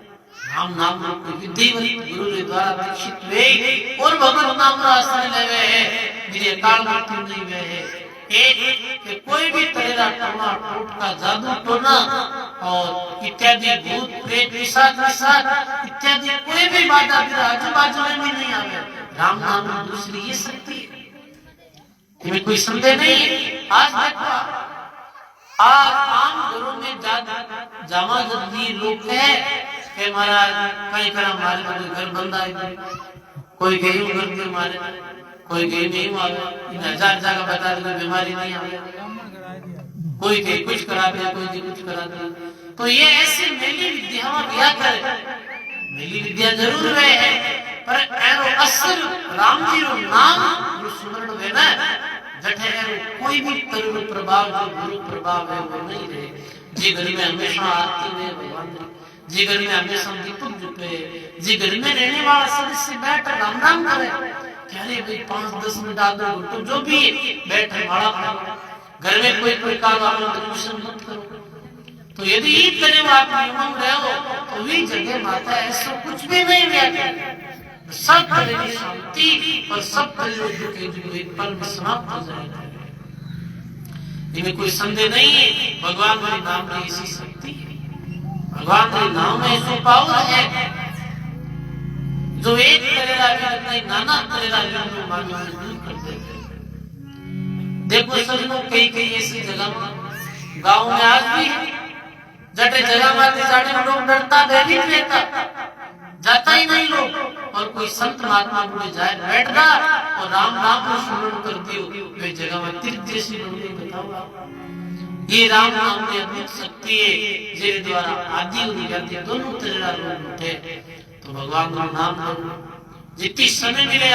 राम नाम को विधिवत गुरु के द्वारा दीक्षित वे और भगवत नाम का आश्रय लेवे है, जिन्हें अकाल मृत्यु नहीं हुए है। एक कि कोई भी तरह टोना टोटका जादू टोना और इत्यादि भूत प्रेत पिशाच इत्यादि कोई भी बाधा आजू बाजू में भी नहीं आवे। राम नाम में दूसरी ये शक्ति है, इनमें कोई संदेह नहीं है। आज देखो, आज आम घरों में जामा जल्दी लोग है कि महाराज कहीं करा हमारे कोई घर बंद आए, कोई गई घर पे मारे, कोई गई नहीं आवे, इन हजार जगह बता दे बीमारी नहीं आवे, कोई कहीं कुछ करा दे, कोई कुछ करा दे। तो ये ऐसे मेली विद्या दिया करे, मेली विद्या जरूर है पर एरो असर राम जी रो नाम स्मरण वे ना जठे कोई भी तरु प्रभाव जो गुरु प्रभाव है वो नहीं रहे। जी घर में हमेशा आरती में भगवान, जी घर में हमेशा दीपक जुटे, जी घर में रहने वाला सदस्य बैठ राम नाम करे। क्या रे भाई 5-10 मिनट आधा घंटा जो भी बैठे माड़ा घर में कोई कोई काम आप मत करो। तो यदि ईद करे आप नियम रहो तो भी जगह माता ऐसा कुछ भी नहीं रहता। सब तरह की शांति और सब तरह के जो एक पल में समाप्त हो जाएगा। इनमें कोई संदेह नहीं है। भगवान के नाम में ऐसी शक्ति है, भगवान के नाम में ऐसा पावर है जो एक तरह का भी नाना तरह का दूर कर देते। देखो सजनों कई ऐसी जगह गांव में आज भी है जटे जगह माते जाने में लोग डरता भयभीत रहता, जाता ही नहीं लोग। और कोई संत महात्मा बुढ़े जाए बैठता और राम नाम को स्मरण करती हो वे जगह में तीर्थ जैसी बनती। बताओ ये राम नाम में अद्भुत शक्ति है जिसके द्वारा आदि और जाति दोनों तरह रूप उठे। तो भगवान का नाम लो, जितनी समय मिले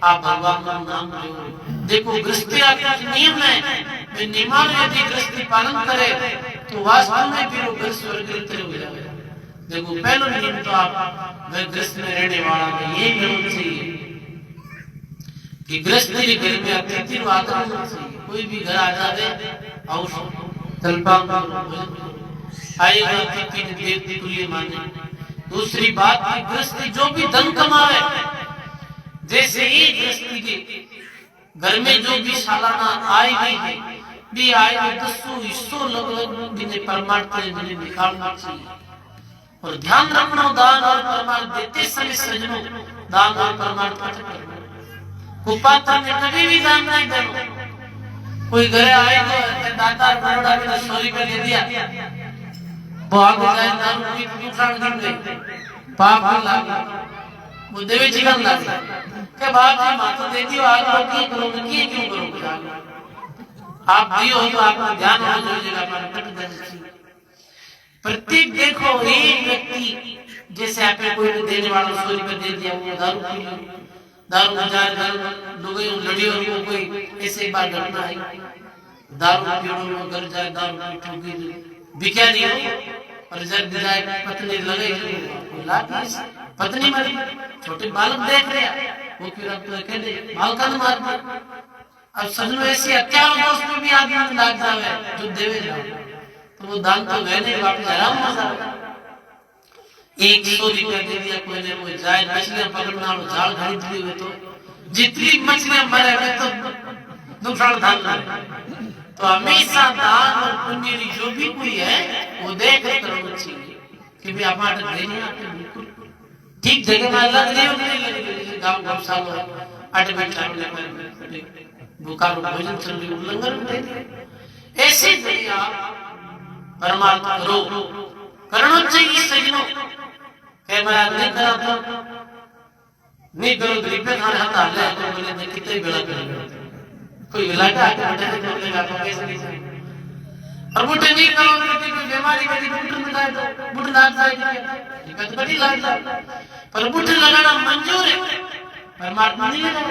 आप भगवान का नाम लो। देखो गृहस्थी आपका नियम है, वे नियमावली यदि गृहस्थी पालन करे तो वास्तव में फिर वो गृहस्थ स्वर्ग हो जाएगा। देखो पहला नियम तो आप गृहस्थ में रहने वाला में ये होना चाहिए कि गृहस्थी के घर में अतिथि को आदर होना चाहिए। कोई भी घर आ जावे और तलपान आएगा अतिथि ने देवती को लिए माने। दूसरी बात की गृहस्थी जो भी धन कमावे, जैसे ही गृहस्थी के घर में जो भी सालाना आय है भी आय में 10 हिस्सों लगभग जिन्हें परमार्थ जिन्हें निकालना चाहिए। और ध्यान रखना दान और परमार्थ देते समय सजनों दान और परमार्थ करना। कुपात्र में कभी भी दान नहीं देना। कोई घर आए तो दाता बरोड़ा में 100 रुपया दे दिया, वो आगे जाए दारू की नुकसान गिन गई, पाप लगा वो देवी जीवन लगा के बाप जी माता दे दियो आज लोग की करोगे की क्यों करोगे। आप दियो तो आपका ध्यान हो जाएगा पर कट देना। प्रत्येक देखो एक व्यक्ति जैसे आपने कोई देने वाला 100 रुपया दे दिया, वो दारू पी लो, दारू बाजार लोग लड़ी और वो कोई ऐसे बात घटना है दारू पीने में घर जाए दारू पीठोगी भिखारी हो और जब जाए पत्नी लगे पत्नी मरी छोटे बालक देख रहे वो फिर अब तो कहते बालका ने मार दिया। अब सजनों ऐसी हत्या हो उसमें भी आदमी लाग जावे जो देवे जाओ तो वो दान तो गए नहीं वापस आराम हो जाए। 100 रुपया दे दिया कोई ने वो जाए मछलियां पकड़ना जाल खरीद ली हुए तो जितनी मछलियां मरे हुए तो नुकसान धान। तो हमेशा दान और पुण्य जो भी कोई है वो देख करना चाहिए कि भी आप देने आते बिल्कुल ठीक जगह में लग रही हो गाँव गाँव सालों आटे बैठा भूखा भोजन चल रही उल्लंघन ऐसे परमात्मा करो करना चाहिए सजनों के मैं नहीं करा तो नहीं करो गरीब पे खाना खाता है तो बोले मैं कितने बेला करूंगा कोई इलाका आके बैठे तो बोलेगा तो कैसे नहीं और बुढ़े नहीं करो तो कोई बीमारी मेरी बुढ़ में लाए तो बुढ़ लाग जाएगी दिक्कत बड़ी लाग पर बुढ़ लगाना मंजूर है परमात्मा नहीं लगा।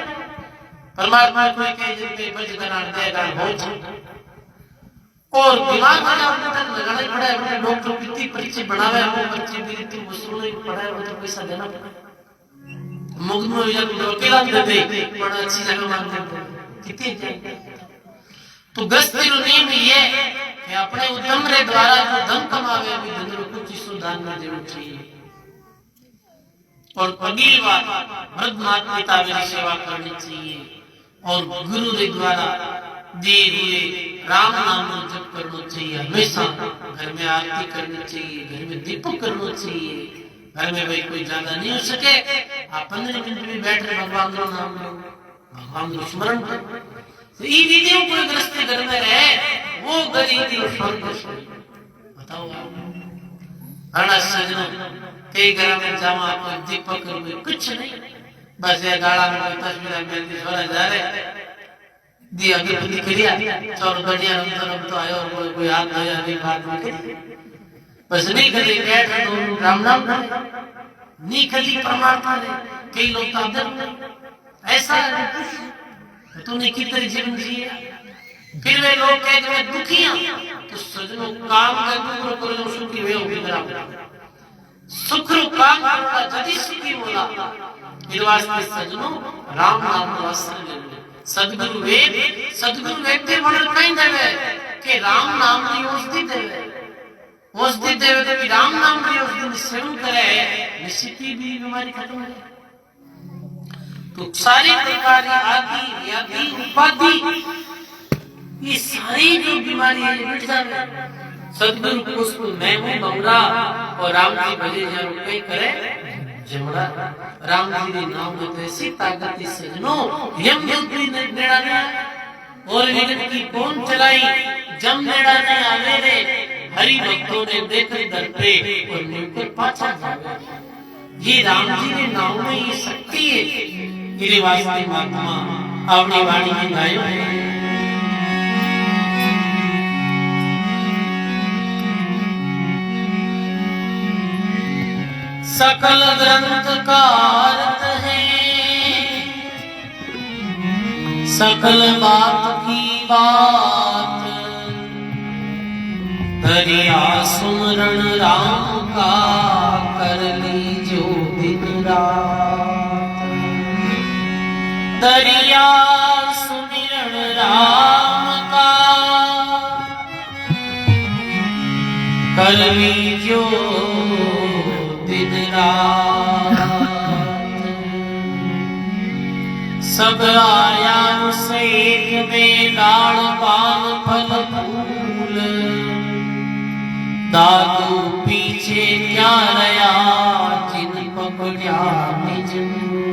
परमात्मा कोई के जिनके बज करार देगा बहुत और दिमाग में तक लगाना पड़ा है। अपने डॉक्टर कितनी परीक्षा बनावे वो बच्चे भी इतनी वसूल नहीं पड़ा है तो पैसा देना पड़ा मुग्ध में जब अकेला देते बड़ा अच्छी जगह मांगते कितनी। तो गृहस्थी नियम ये कि अपने उद्यम रे द्वारा जो धन कमावे भी धन को कुछ हिस्सा दान में देना चाहिए। और अगली बात वृद्ध माता पिता की सेवा करनी चाहिए और गुरु के द्वारा दिए हुए राम नाम को जप करना चाहिए। हमेशा घर में आरती करनी चाहिए, घर में दीपक करना चाहिए। घर में भाई कोई ज्यादा नहीं हो सके आप 15 मिनट में बैठ रहे भगवान का नाम लो भगवान को स्मरण करो। तो ये विधियों को गृहस्थी घर में रहे वो गरीबी बताओ अड़ा सजनों कई घर में जामा कोई दीपक कुछ नहीं बस ये गाड़ा में कोई तस्वीर मेहंदी छोड़ा जा रहे दिया अगरबत्ती करिया चौर बढ़िया रंग तो आयो और कोई हाथ धोया नहीं बात नहीं बस नहीं करी बैठ राम नाम नहीं करी परमात्मा ने कई लोग तो अंदर ऐसा है तूने कितने जीवन जिया फिर वे लोग कहते हैं दुखियां तो सजनों काम का दुख करो सुखी वे होगी बराबर सुखरू काम का जदी सुखी होला इस वास्ते सजनों राम नाम को आश्रय ले सदगुरु वेद के वर्णन कहीं देवे कि राम नाम की औषधि देवे तो भी राम नाम की औषधि सेवन करे निश्चित ही भी बीमारी खत्म हो जाए। तो सारी प्रकार की आदि व्याधि उपाधि ये सारी जो बीमारी है मिट जाए। सदगुरु पुष्प मैं हूँ बमरा और राम जी भजे जरूर कहीं करे जमड़ा राम जी ने नाम में ऐसी ताकत सजनों यम युद्ध भी नेड़ा गया और जगत की कौन चलाई, जम नेड़ा ने आवे रे, हरि भक्तों ने देख दर पे और मिलकर पाछा जावे। ये राम जी के नाम में ये शक्ति है। मेरे वास्ते महात्मा अपनी वाणी में गायो है। सकल ग्रंथ का अर्थ है, सकल बात की बात, दरिया सुमरण राम का कर लीजो दिन रात। दरिया सुमिरण राम का कर लीजो दिन रात। सब आया से में डाल पान फल फूल, दादू पीछे क्या रया जिन पकड़ा निज मूल।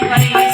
Bye.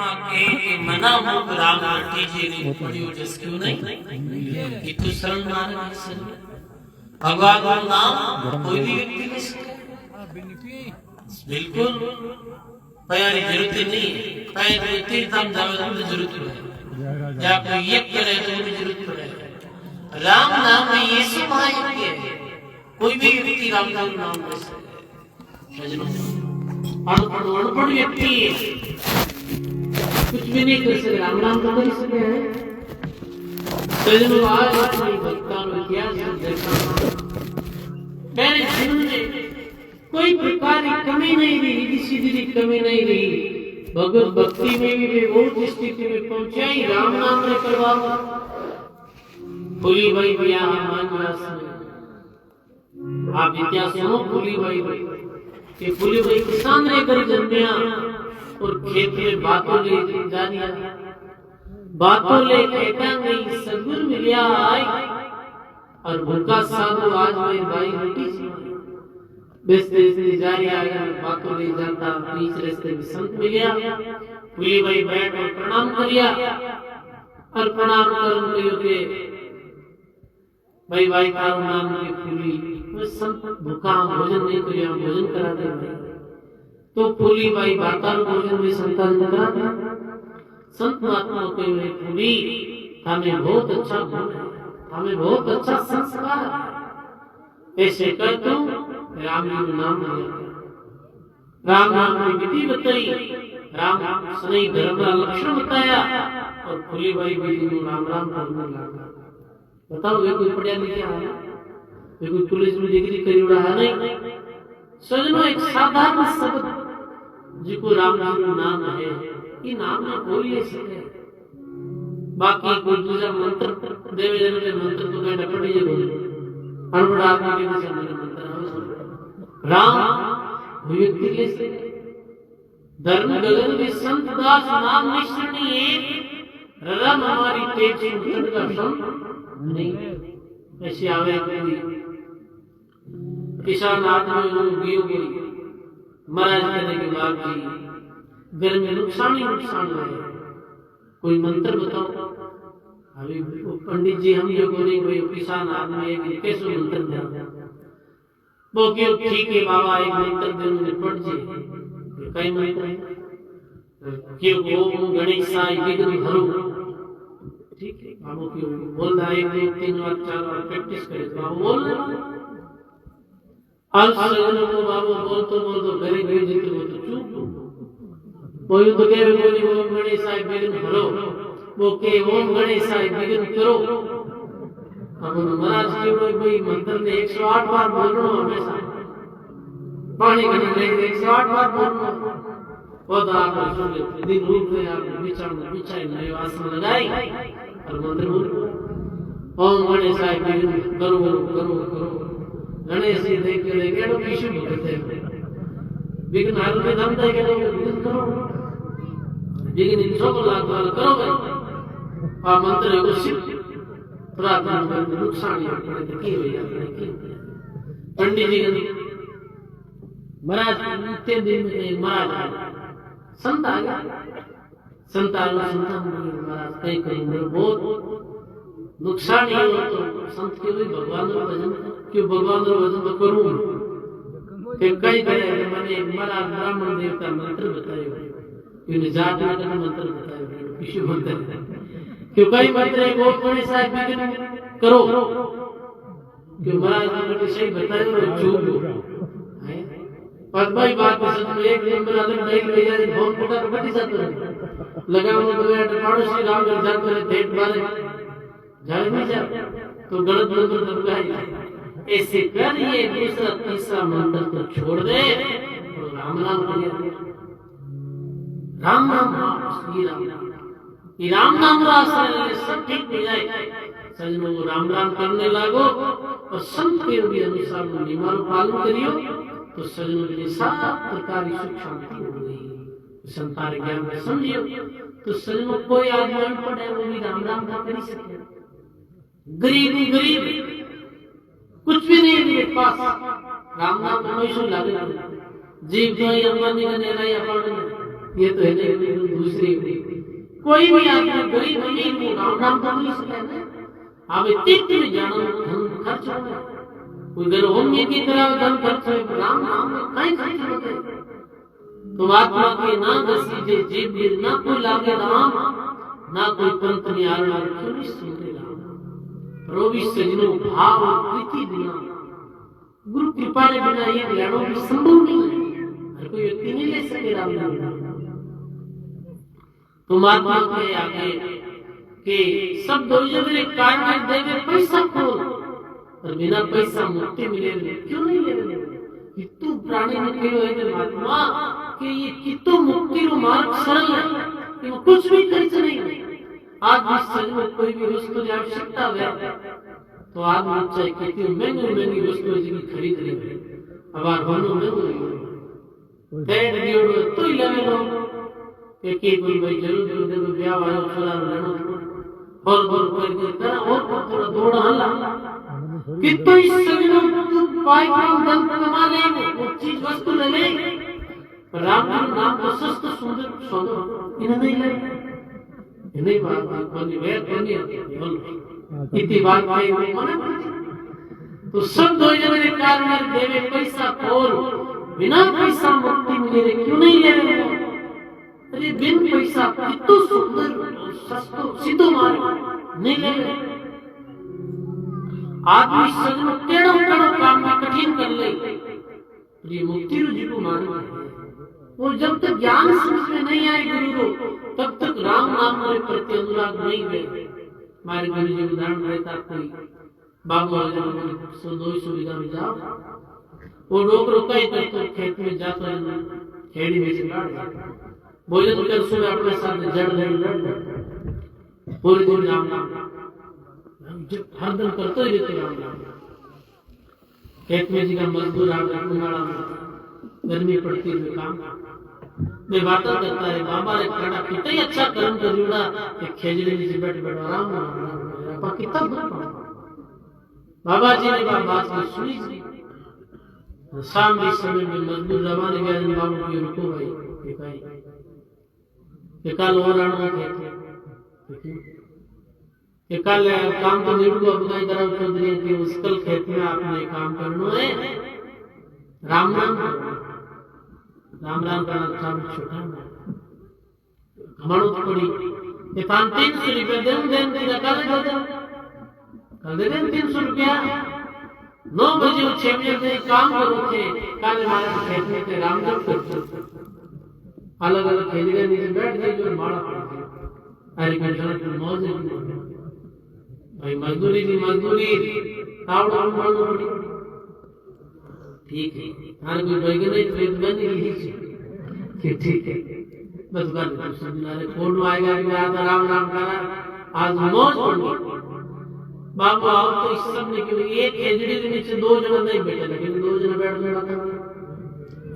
माँ के मना मुख राम रटी जी ने पढ़ियो जस क्यों नहीं कि तू शरण मार भगवान का नाम कोई भी व्यक्ति ले सके बिल्कुल प्यारी जरूरत नहीं है प्यारी तीर्थ हम जावे तो जरूरत है या कोई यज्ञ करे तो भी जरूरत पड़े राम नाम में यीशु महायज्ञ है कोई भी व्यक्ति राम नाम ले सके अनपढ़ व्यक्ति कुछ भी नहीं कर सकते राम नाम तो कर सकते हैं सजनों आज अपनी भक्तों को इतिहास देखा मेरे जीवन में कोई प्रकार की कमी नहीं रही किसी की कमी नहीं रही भगवत भक्ति में भी बहुत स्थिति में पहुंचाई राम नाम ने करवा भूली भाई भैया मानवास में आप इतिहास सुनो भूली भाई कि भूली भाई किसान रहकर जन्मिया और खेत में बातों ले जा दिया बातों ले कहता नहीं सदगुरु मिलिया आई और भूखा साधु आज मेरी भाई रोटी बेचते जा रहा है बातों ले जाता बीच रास्ते में संत मिलिया भूली भाई बैठ और प्रणाम करिया और प्रणाम कर भाई भाई का नाम की फूली संत भूखा भोजन नहीं करिया भोजन करा दे तो फूली भाई बाता भोजन में संतान करा दे संत महात्मा के हुए फूली हमें बहुत अच्छा गुण है हमें बहुत अच्छा संस्कार ऐसे कर तू राम जी नाम लिया राम नाम की विधि बताई राम सही धर्म का लक्षण बताया और फूली भाई भी राम राम करने लगा बताओ ये कोई पढ़िया लिखा है कोई पुलिस में डिग्री करी उड़ा है नहीं सजनो एक साधारण शब्द जिको राम नाम नाम है ये नाम में बोल ले सके बाकी कोई दूसरा मंत्र देवे जन के मंत्र तो कहना पड़िए बोल अनपढ़ आदमी के सामने मंत्र राम व्यक्ति के से धर्म गगन में संत दास नाम निश्चय एक रम हमारी तेज सुन का संत नहीं ऐसी आवे कोई किसान आदमी गियो गई महाराज कहने के बाद भी घर में नुकसान ही नुकसान हुआ कोई मंत्र बताओ अभी पंडित जी हम जो बोले कोई किसान आदमी एक कैसे मंत्र दे वो क्यों ठीक है बाबा एक मंत्र दे मुझे पढ़ जे कई मंत्र क्यों ओम गणेशाय विघ्न हरो ठीक है बाबू क्यों बोल रहा है 1 2 3 और 4 और प्रैक्टिस करे बाबू बोल आज सजनों को बाबू बोल तो घरे गए जितने वो तो चुप कोई तो कह रहे बोली ओम गणेशाय विघ्न हरो वो के ओम गणेशाय विघ्न करो अब महाराज के कोई मंत्र ने 108 बार बोलना हमेशा पानी का 108 बार बोलना वो तो आप सुन ले दिन रूप में आप बिछाई नए आसन लगाई और मंत्र बोल ओम गणेशाय विघ्न करो करो करो गणेश जी देख के देखे तो किसी भक्त है विघ्न हर में दम दे के विघ्न करो विघ्न सब लाख वाला करो भाई और मंत्र को सिर्फ प्रार्थना में नुकसान या पड़े की हो जाता है पंडित जी ने महाराज इतने दिन में महाराज संत आ गया संतान महाराज कहीं कहीं बहुत नुकसान ही हो तो संत के भी भगवान का भजन क्यों भगवान का भजन करूं कई करे मैंने महाराज ब्राह्मण देवता मंत्र बताए क्यों जात का मंत्र बताए किसी मंत्र क्यों कई मंत्र को बड़े साहब विघ्न करो क्यों महाराज ने सही बताया और चूक और भाई बात समझ में एक नंबर अगर नहीं ले जाए बहुत बड़ा बड़ी जाता है लगा वो तो यार पड़ोसी राम घर जात में भेंट मारे जाए नहीं जा तो गलत नंबर दबका है ऐसे कर ये दूसरा तीसरा मंत्र को छोड़ दे और राम नाम करिए राम नाम श्री राम ये राम नाम का आश्रय सब ठीक हो जाए सजनों को राम राम करने लागो और संत के भी अनुसार नियमों पालन करियो तो सजनों के लिए सब प्रकार की सुख शांति हो गई संतान ज्ञान में समझियो तो सजनों कोई आदमी अनपढ़ है वो भी राम राम का कर ही सकते गरीब कुछ भी नहीं मेरे पास राम नाम कोई सुन लागे जीव तो ये अंबानी का नेला या पढ़ ये तो है नहीं दूसरी कोई भी आदमी गरीब अमीर को राम राम तो नहीं सकता। आप तीर्थ में जाना धन खर्च हो गया, कोई घर होने की तरह धन खर्च हो, राम नाम में कहीं खर्च हो गए। तुम आत्मा के ना दसी जीव गिर ना कोई लागे राम, ना कोई पंत निहारा क्यों नहीं सुनते राम। प्रभु सजनों भाव प्रीति बिना, गुरु कृपा के बिना ये ज्ञानों की संभव नहीं है। हर कोई व्यक्ति नहीं ले सके राम नाम। तुम आत्मा के आगे के सब दोजने कारण देवे पैसा खोल, और बिना पैसा मुक्ति मिले क्यों नहीं ले रहे। कितु प्राणी ने कहो है महात्मा कि ये कितु मुक्ति रो मार्ग सरल है, कि कुछ भी खर्च नहीं। आज भी सच में कोई भी वस्तु की आवश्यकता है तो आदमी चाहे कितनी महंगी वस्तु की खरीद ले, अब होनो महंगो डेढ़ गियोड़ो तो ही लगे लो कि कोई भाई जरूर देखो ब्याह आयो चला लेनो और करके करा और थोड़ा दौड़ा हल्ला कि तो इस सगनों तुम पाई धन कमा ले, वो चीज वस्तु ले ले, राम नाम तो सस्ता सुंदर सौदा इन्हें नहीं ले, इन्हें बात बनी वे बनी बोल इतनी बात आई मने तो सब दो जने कारण देवे पैसा खोल, बिना पैसा मुक्ति मिले क्यों नहीं ले रहे। अरे बिन पैसा कितना सुंदर सस्तो सीधो मार नहीं ले रहे। आदमी सजनो टेढ़ो काम में कठिन कर ले, ये मुक्ति रू जीव मान वो जब तक ज्ञान समझ में नहीं आए गुरु को, तब तक राम नाम के प्रति अनुराग नहीं हुए। हमारे गुरु जी उदाहरण रहता कोई बाबू दो सुविधा में जाओ, वो रोक रोका ही करते खेत में जाता खेड़ी में से भोजन कर सुबह अपने साथ जड़ लड़ पूरे दिन राम नाम हर दिन करते ही रहते राम नाम। खेत में जी का मजदूर उनाड़ा गर्मी पड़ती है काम में बातें करता है, बाबा ने कड़ा कितना ही अच्छा कर्म कर जुड़ा खेजड़ी में से बैठ आराम राम कितना बाबा जी ने बात सुनी थी। शाम के समय में मजदूर रवाना गया बाबू की रुको भाई ये कल और आना ये कल काम तो निरुआ बुलाई करा चौधरी कि उस कल खेत में आपने काम करना है, राम नाम का काम छोटा हमारो पड़ी ये 300 रुपया देन की कल दे 300 रुपया 9 बजे 6 बजे काम करो थे कल हमारे खेत में थे राम जप करते अलग अलग खेलने नीचे बैठ गए जो माड़ा पड़ गया। अरे कंचना की मौज भाई मजदूरी की मजदूरी तावड़ा मारना पड़ी ठीक है। हर कोई बैगन नहीं ट्रेन में नहीं ली कि ठीक है बस कर दे सुनारे फोन आएगा कि आज राम राम करा आज मौज पड़ी। बाबू आओ तो इस सब ने क्यों एक खेजड़ी के नीचे 2 जन नहीं बैठे, लेकिन 2 जन बैठ बैठा था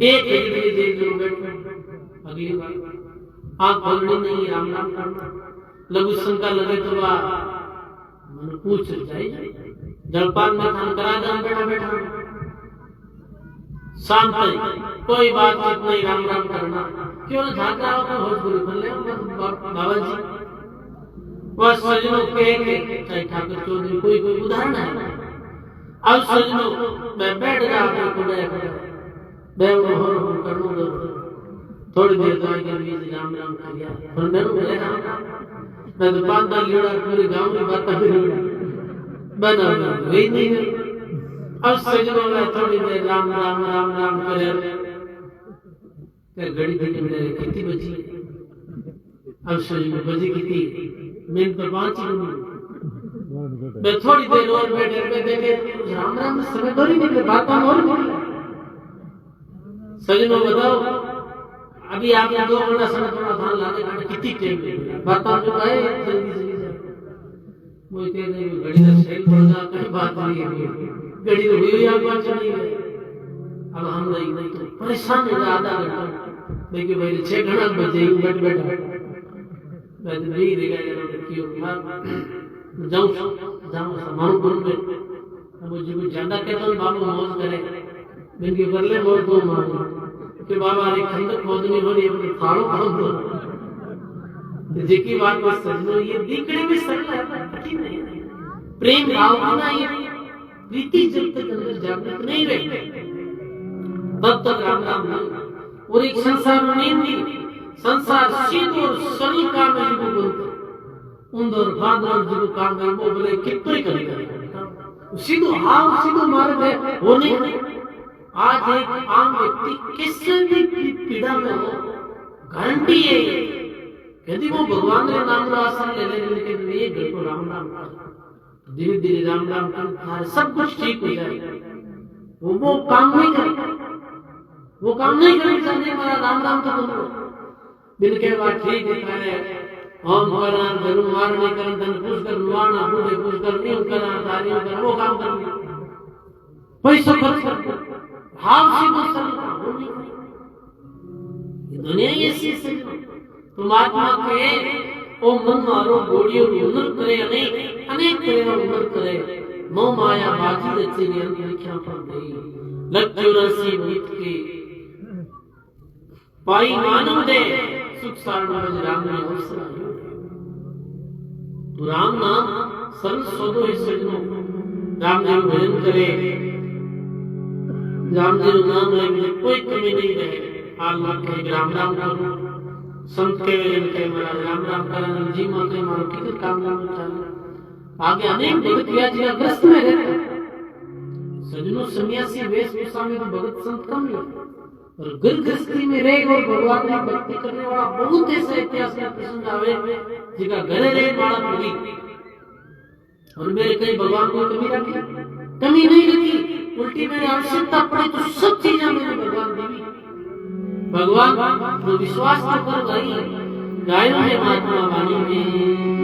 एक खेजड़ी के नीचे 1 जन बैठ अगली बार आंख खोलनी नहीं राम राम करना लघु शंका लगे तो मन पूछ जाए जलपान में खान करा जान बैठा बैठा शांत कोई बातचीत नहीं राम राम करना क्यों झाका होगा भोजपुरी बोल ले बाबा जी वह सजनों के चाहे ठाकुर चौधरी कोई उदाहरण है। अब सजनों मैं बैठ रहा थोड़ी देर दवाई के बीच राम राम कर दिया और मैं दुकानदार लेड़ा पूरे गांव में बात बना वही नहीं है। अब सजनों में थोड़ी देर राम राम राम राम करे घड़ी घड़ी मेरे कितनी बची अब सजनों बजी कितनी मिनट पर 5 मिनट मैं थोड़ी देर और बैठे देखे राम राम समय थोड़ी निकले बात और सजनों बताओ अभी आपने 2 घंटा समय थोड़ा धान लाने का कितनी टाइम बात जो है जल्दी से वो कह रहे घड़ी का सेल पड़ जा कहीं बात नहीं है घड़ी तो हुई आप बात नहीं है। अब हम नहीं तो परेशान है आधा घंटा देखिए भाई 6 घंटा बजे बैठ बैठा मैं तो नहीं देखा जरा क्यों जाऊं समारोह गुरु में अब जो ज्यादा कहता हूँ बाबू मौज करे दिन की कर ले बहुत दो मार कि बाबा रे खंड खोदनी हो रही है थाड़ो खोद दो जेकी बात को समझो ये दिखने में सरल है कठिन नहीं प्रेम भावना ये प्रीति जब तक अंदर जागृत नहीं रहे तब तक राम राम नहीं और एक संसार में संसार सीधो और सरल काम है जो बोलते उंदर भादर जो काम है वो बोले कितने करेगा सीधो हाव सीधो मार्ग है वो नहीं आज एक आम व्यक्ति किसी भी पीड़ा में हो गारंटी है यदि वो भगवान के नाम का आसन लेने के लिए देखो राम राम धीरे धीरे राम राम कर सब कुछ ठीक हो जाएगा वो काम नहीं करे वो काम नहीं करे चलने वाला राम राम का बोलो बिन के बाद ठीक है करे हम करना जरूर मारने करन धन कुछ कर मारना बूढ़े कुछ कर नहीं करना तारियों कर वो काम कर पैसा खर्च कर हाव से वो सब दुनिया ऐसी है तुम आत्मा के ओ मन मारो गोड़ियों उन्नत करे अनेक करे उन्नत करे मो माया बाजी रचे ने अंतरिक्षा पर दे लज्जो रसी मीत के पाई मानव दे सुख सारण राम ने अवसर तो राम नाम सर्व स्वदो है सजनो राम जी भजन करे राम जी नाम ले कोई कमी नहीं रहे हाल के राम राम करो संत के के राम राम करण जी मां के मारो किधर काम नाम चल आगे अनेक भगत किया जी ग्रस्त में रहते सजनो सन्यासी वेश भूषा में तो भगत संत कम ही और गृहस्थी में रह और भगवान की भक्ति करने वाला बहुत ऐसे इतिहास में प्रसंग आवे जिका घरे रहे वाला पूरी और मेरे कहीं भगवान को कमी नहीं रखी उल्टी मेरी आवश्यकता पड़े तो सब चीजें मैंने भगवान दी भगवान तो विश्वास तो कर गई गायों ने महात्मा वाणी में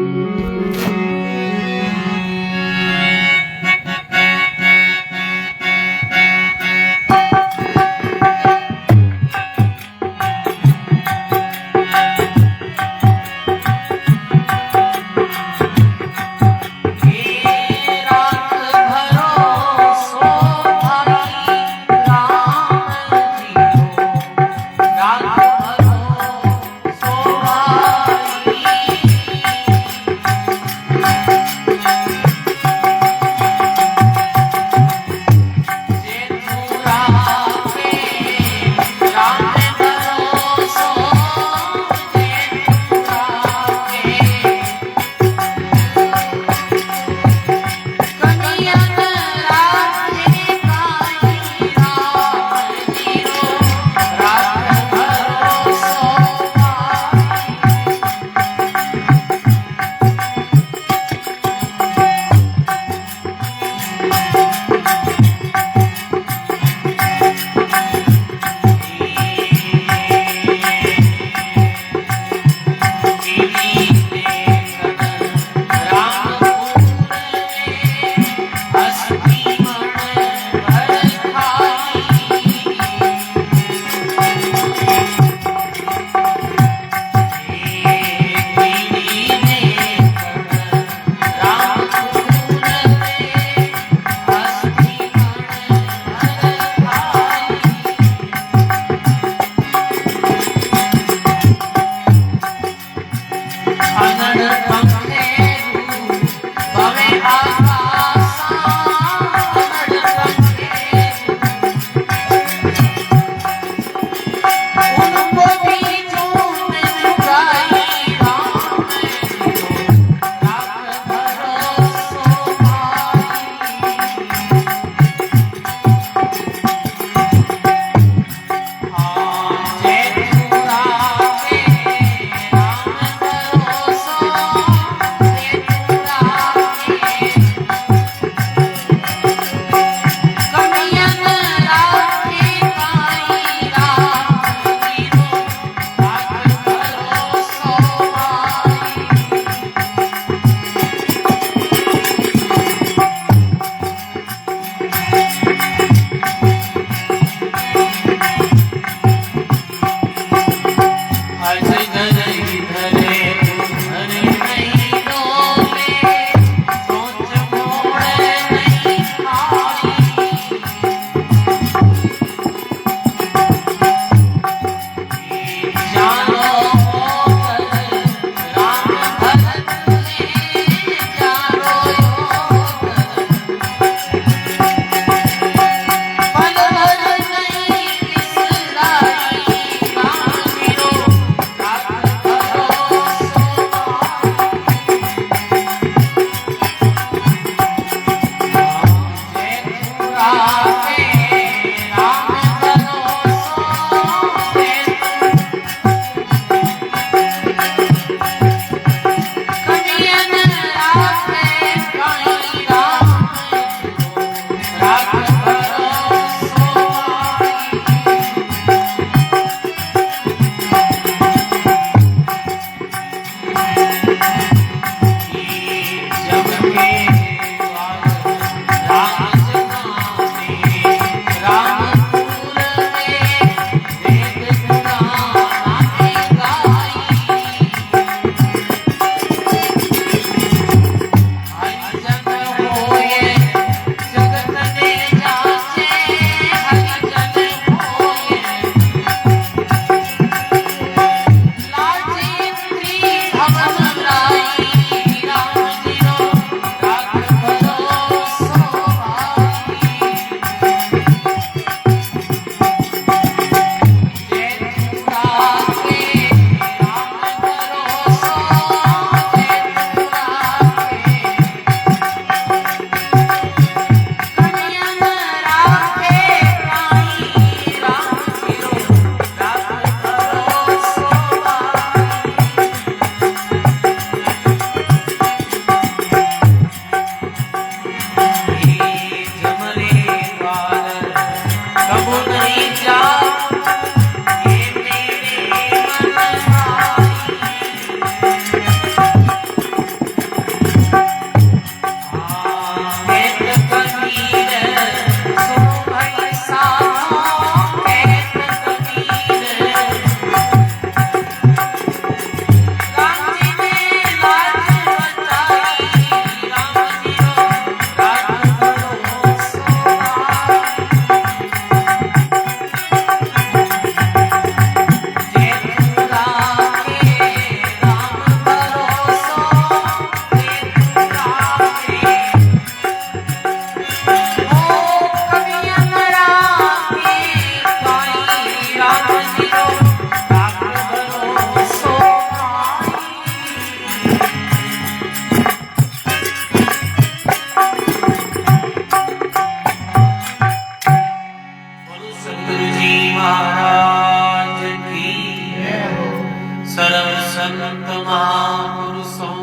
संत महापुरुषों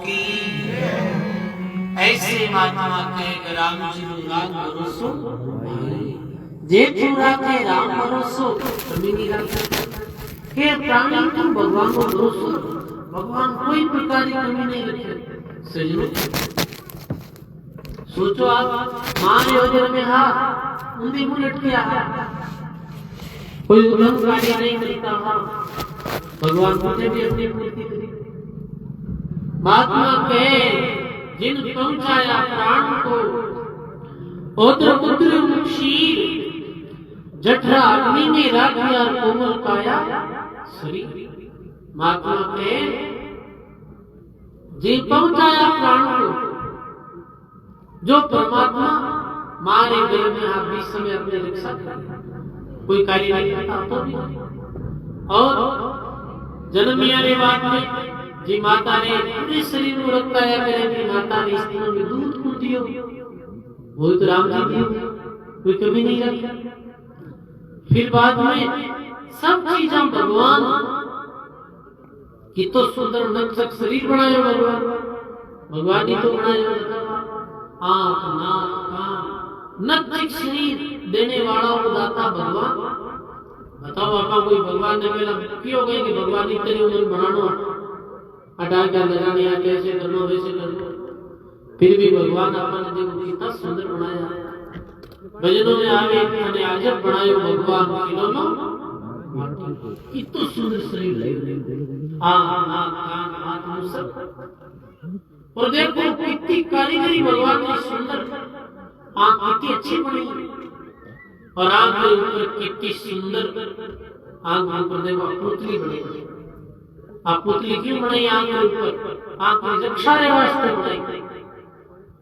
की। ऐसे महात्मा के राम जी राम भरोसो जे पूरा के राम भरोसो कभी नहीं रखा। हे प्राणी तुम भगवान को भरोसो, भगवान कोई प्रकार की कमी नहीं रखे। सजनो सोचो आप मान योजना में हाथ उन्दी बुलेट किया कोई उल्लंघन कार्य नहीं करता भगवान मुझे भी अपनी पूर्ति करी। महात्मा के जिन पहुंचाया प्राण को ओद्र उद्र मुक्षीर जठरा अग्नि में राख दिया कोमल काया शरीर। महात्मा के जिन पहुंचाया प्राण को जो परमात्मा मारे गले में आप बीच समय अपने रक्षा कर कोई कार्य नहीं करता तो भी। और जन्मिया रे बात में जी माता ने पूरे शरीर में रखाया करेगी। माता ने स्तनों में दूध को दियो वो तो राम जी दियो कोई कभी नहीं रखी। फिर बाद में सब चीजें भगवान की तो सुंदर नक्षक शरीर बनाया भगवान ही तो बनाया। आंख नाक कान नक्षक शरीर देने वाला वो दाता भगवान। बताओ आपका कोई भगवान ने मेरा क्यों गए कि भगवान ही तेरी उन्हें बनाना हटा कर लगाने या कैसे करना वैसे करना। फिर भी भगवान आपने देखो कितना सुंदर बनाया। भजनों में आगे मैंने आजब बनायो भगवान खिलौनो कितना सुंदर शरीर और देखो कितनी कारीगरी भगवान ने सुंदर आंख कितनी अच्छी बनी और आंख के ऊपर कितनी सुंदर आंख ऊपर देखो पुतली बनी। आप पुतली क्यों बनाई आंख के ऊपर? आंख की रक्षा के वास्ते बनाई।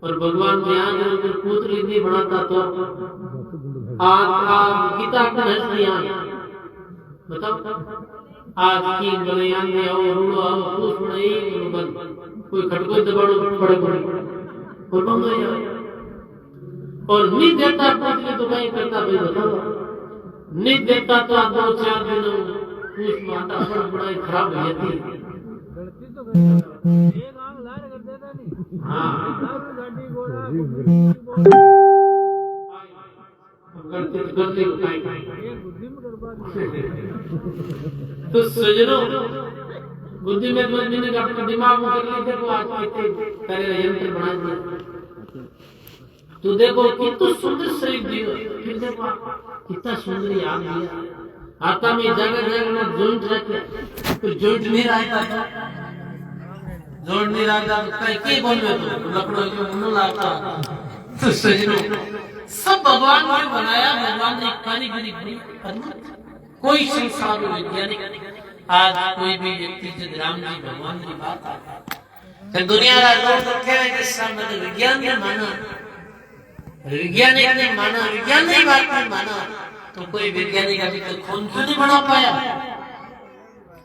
और भगवान ने आंख के ऊपर पुतली नहीं बनाता तो आंख गीता का हंस दिया। बताओ आज की बने आंख आओ रूड़ो आओ खुश बनाई बंद कोई खटको दबाड़ो पड़े और बंद हो जाए। और नहीं देता पुतली तो कहीं करता भाई बताओ नहीं देता तो 2-4 दिनों कुछ माता पर बड़ा खराब हो जाती है। तो सजनो बुद्धि में ने अपने दिमाग में कर ली देखो आज कितने करे यंत्र बना दिया। तो देखो कितना सुंदर शरीर दिया। फिर देखो कितना सुंदर याद दिया। आता में जगह जगह में जॉइंट रखे तो जॉइंट नहीं रहता था जॉइंट नहीं रहता कहीं के बोल में तो लकड़ों के मुंह लाता। तो सजनो सब भगवान ने बनाया। भगवान ने कारीगरी की कोई संसार वैज्ञानिक आज कोई भी व्यक्ति जब राम जी भगवान की बात आती तो दुनिया का लोग तो कहे कि सामने विज्ञान ने माना वैज्ञानिक ने माना विज्ञान ने बात नहीं माना। तो कोई वैज्ञानिक अभी तक खून क्यों नहीं बना पाया?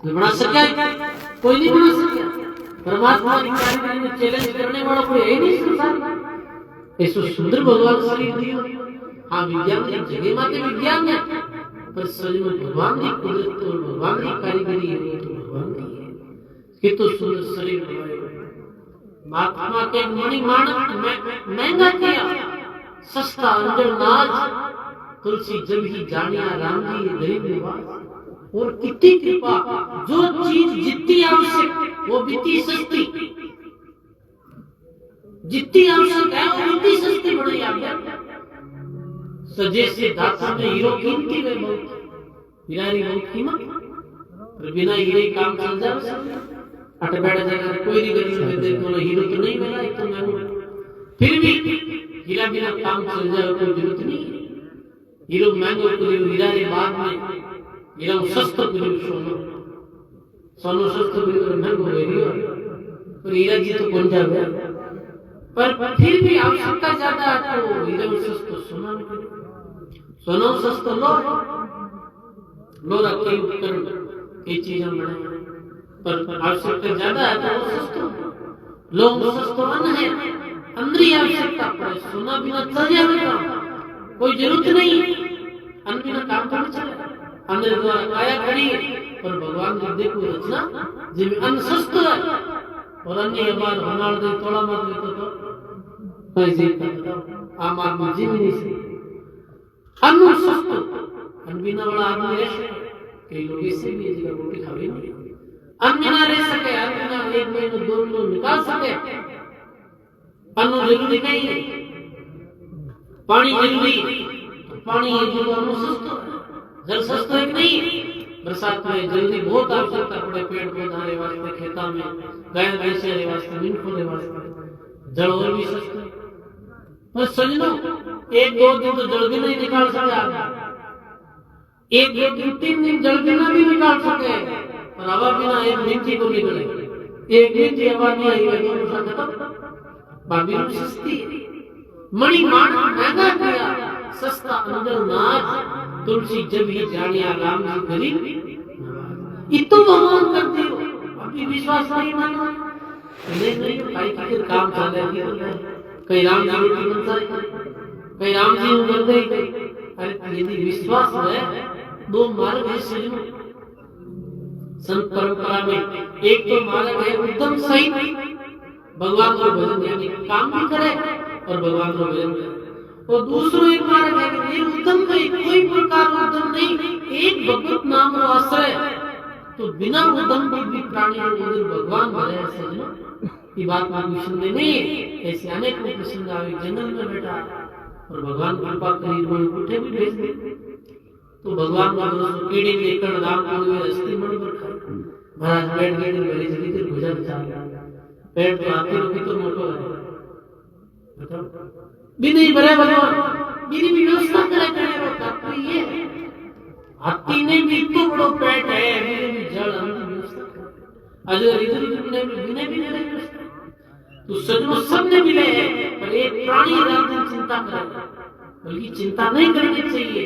कोई बना सका? कोई नहीं बना सका। परमात्मा की कारीगरी में चैलेंज करने वाला कोई है नहीं संसार। ऐसा सुंदर भगवान शरीर दियो। हाँ विज्ञान ने जगह माते विज्ञान ने पर सच में भगवान की कुदरत और भगवान की कारीगरी है तो भगवान की है कि तो सुंदर शरीर बनाया। महात्मा के मणि माणक महंगा किया सस्ता अंजन नाज तुलसी जब ही जानिया राम जी गरीब निवास। और कितनी कृपा जो चीज जितनी आवश्यक वो बीती सस्ती जितनी आवश्यक है वो बीती सस्ती बड़ी आप सजे से दाता में हीरो कीमती में बहुत हीरारी बहुत कीमत पर बिना हीरे काम चल जाए अट बैठ जाएगा कोई नहीं गरीब में देख तो हीरो तो नहीं मिला एक तो मैं फिर भी हीरा बिना काम चल जाए कोई जरूरत नहीं। हीरो महंगो करियो हीरा के बाद में हीरा सस्ता करियो सोनो सस्ता करियो महंगो करियो पर हीरा जी तो कौन जावे पर फिर भी आवश्यकता ज्यादा है तो हीरा सस्ता सोना सस्ता लो रखे उपकरण कई चीजें बने पर आवश्यकता ज्यादा है तो वो सस्ता लोग सस्ता मन है अंदर आवश्यकता पड़े सोना बिना चल जाएगा कोई जरूरत नहीं अन्न बिना काम नहीं चलेगा। अन्न द्वारा काया खड़ी है, पर भगवान जी देखो रचना जिनमें अन्न सस्तो है और अन्य बार हमार दे थोड़ा मत लेतो तो कोई जी आम आदमी जी नहीं सकते। अन्न सस्तो, अन्न बिना वाला आदमी रह सके, कई लोग इससे भी जी रोटी खावे नहीं, अन्न बिना रह सके, अन्न बिना एक महीने 2 महीने निकाल सके, अन्न जरूरी नहीं है, पानी जरूरी, पानी है जो अन्न सस्तो है, जल सस्तो है नहीं है। बरसात में जल्दी बहुत आवश्यकता पड़े पेड़ पौधे वास्ते, खेता में गाय भैंसे वास्ते, मिनखों के वास्ते जल और भी सस्ता है। पर सजनो 1-2 दिन तो जल भी नहीं निकाल सके आदमी, 1-2 दिन 3 दिन जल बिना भी निकाल सके, और हवा बिना एक मिनट को निकले, एक मिनट हवा नहीं आई है तो खत्म। बाबी सस्ती मणि मान महंगा किया, सस्ता अंदर नाच, तुलसी जब ही जानिया राम जी गरीब, इतो भगवान करते हो, अभी विश्वास नहीं मानो नहीं भाई की काम चल रहा है, कई राम जी रोटी बनता है, कई राम जी उबर गई, अरे यदि विश्वास है 2 मार्ग है सजनो संत परंपरा में। एक तो मार्ग है एकदम सही, भगवान को भजन यानी काम भी करे और भगवान को भजन करे, और दूसरा एक मार्ग है कि उद्यम नहीं, कोई प्रकार उद्यम नहीं, एक भगवत नाम रो आश्रय, तो बिना उद्यम भी प्राणी उधर भगवान भरे सजनो की बात में सुनने नहीं। ऐसे अनेक प्रसंग आवे, जंगल में बैठा और भगवान कृपा करी मन उठे भी भेज दे, तो भगवान का दोस्त कीड़े लेकर राम को वे रस्ते में बैठा, महाराज बैठ गए मेरी जगह से गुजर जा, पेट तो आते रुकी तो मोटो है बिना बड़े भगवान बिना भी व्यवस्था करे वो तात्पर्य ये हाथी ने भी तो बड़ो पेट है, बिना भी जल अंदर व्यवस्था करे, अजर इधर बिना भी नहीं व्यवस्था, तो सजनो सबने मिले हैं, पर एक प्राणी रात दिन चिंता करे, बल्कि चिंता नहीं करनी चाहिए,